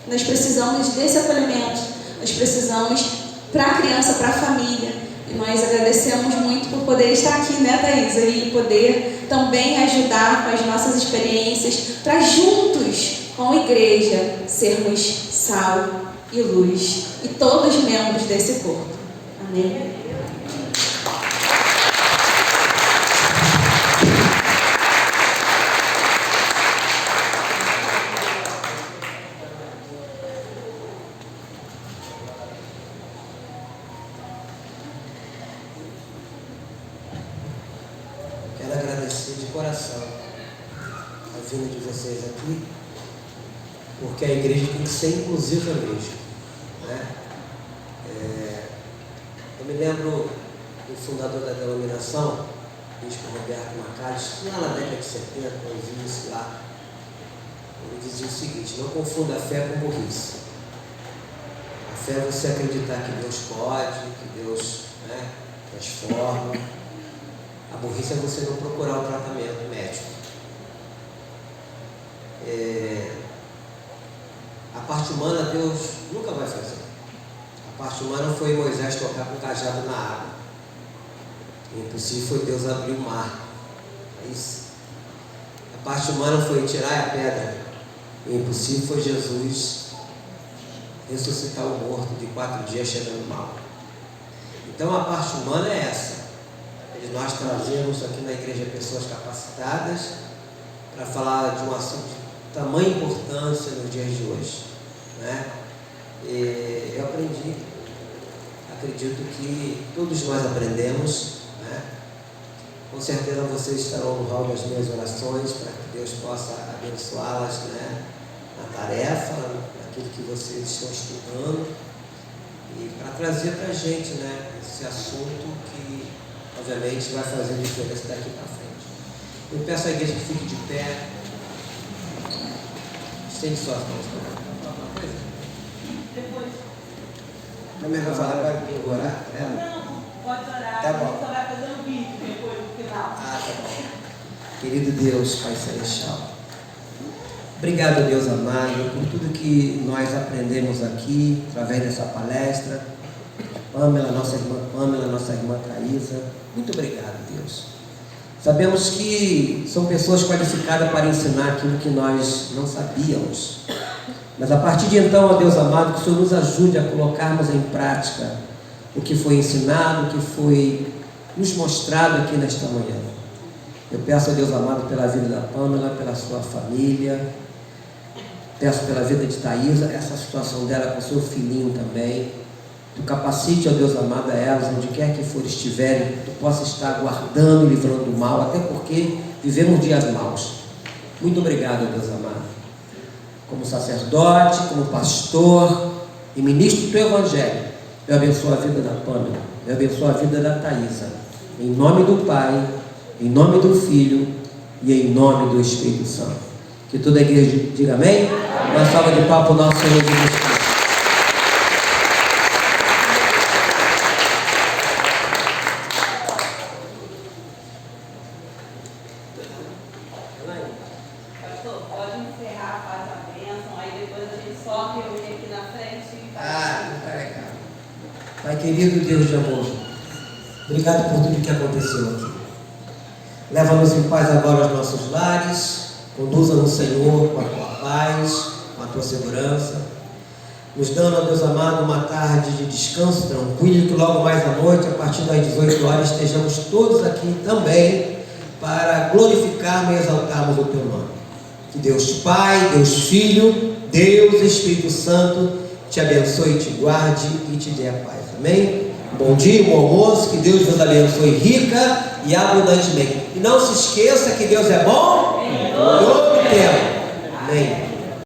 Nós precisamos desse acolhimento. Nós precisamos para a criança, para a família. E nós agradecemos muito por poder estar aqui, né, Thaisa? E poder também ajudar com as nossas experiências para juntos, com a igreja, sermos sal e luz. E todos membros desse corpo. Amém? Quero agradecer de coração a vinda de vocês aqui, porque a igreja tem que ser inclusiva mesmo, né? Eu me lembro do fundador da denominação, o bispo Roberto Macalhos, lá na década de 70, eu vi isso lá. Ele dizia o seguinte: não confunda a fé com burrice. A fé é você acreditar que Deus pode, que Deus, né, transforma. A burrice é você não procurar o tratamento médico. A parte humana Deus nunca vai fazer. A parte humana foi Moisés tocar com o cajado na água. O impossível foi Deus abrir o mar. É isso. A parte humana foi tirar a pedra. O impossível foi Jesus ressuscitar o morto de 4 dias chegando mal. Então a parte humana é essa. De nós trazemos aqui na igreja pessoas capacitadas para falar de um assunto de tamanha importância nos dias de hoje, né? E eu acredito que todos nós aprendemos, né? Com certeza vocês estarão no hall das minhas orações para que Deus possa abençoá-las, né, na tarefa, naquilo que vocês estão estudando, e para trazer para a gente, né, esse assunto que obviamente vai fazer diferença daqui para frente. Eu peço à igreja que fique de pé. Estende suas mãos para alguma coisa? Depois. É melhor falar para orar? Não, pode orar. Tá bom. A gente só vai fazer um vídeo depois no final. Ah, tá bom. Querido Deus, Pai Celestial, obrigado, Deus amado, por tudo que nós aprendemos aqui, através dessa palestra. Pamela, nossa irmã Thaisa, muito obrigado, Deus. Sabemos que são pessoas qualificadas para ensinar aquilo que nós não sabíamos. Mas a partir de então, ó Deus amado, que o Senhor nos ajude a colocarmos em prática o que foi ensinado, o que foi nos mostrado aqui nesta manhã. Eu peço a Deus amado pela vida da Pamela, pela sua família, peço pela vida de Thaisa, essa situação dela com seu filhinho também. Tu capacite, ó Deus amado, a elas, onde quer que for estiverem, que tu possa estar guardando e livrando do mal, até porque vivemos dias maus. Muito obrigado, ó Deus amado. Como sacerdote, como pastor e ministro do teu evangelho, eu abençoo a vida da Pamela, eu abençoo a vida da Thaisa, em nome do Pai, em nome do Filho e em nome do Espírito Santo. Que toda a igreja diga amém. Uma salva de palmas para o nosso Senhor Jesus Cristo. Pastor, pode encerrar, faz a bênção, aí depois a gente só reúne aqui na frente e faz. Ah, não tá legal. Pai querido, Deus de amor, obrigado por tudo que aconteceu aqui. Leva-nos em paz agora aos nossos lares, conduza-nos, Senhor, com a tua paz, com a tua segurança, nos dando, ó Deus amado, uma tarde de descanso tranquilo, que logo mais à noite, a partir das 18 horas, estejamos todos aqui também para glorificarmos e exaltarmos o teu nome. Que Deus Pai, Deus Filho, Deus Espírito Santo te abençoe, te guarde e te dê a paz. Amém? Bom dia, bom almoço, que Deus vos abençoe rica e abundantemente. E não se esqueça que Deus é bom todo o tempo. Amém.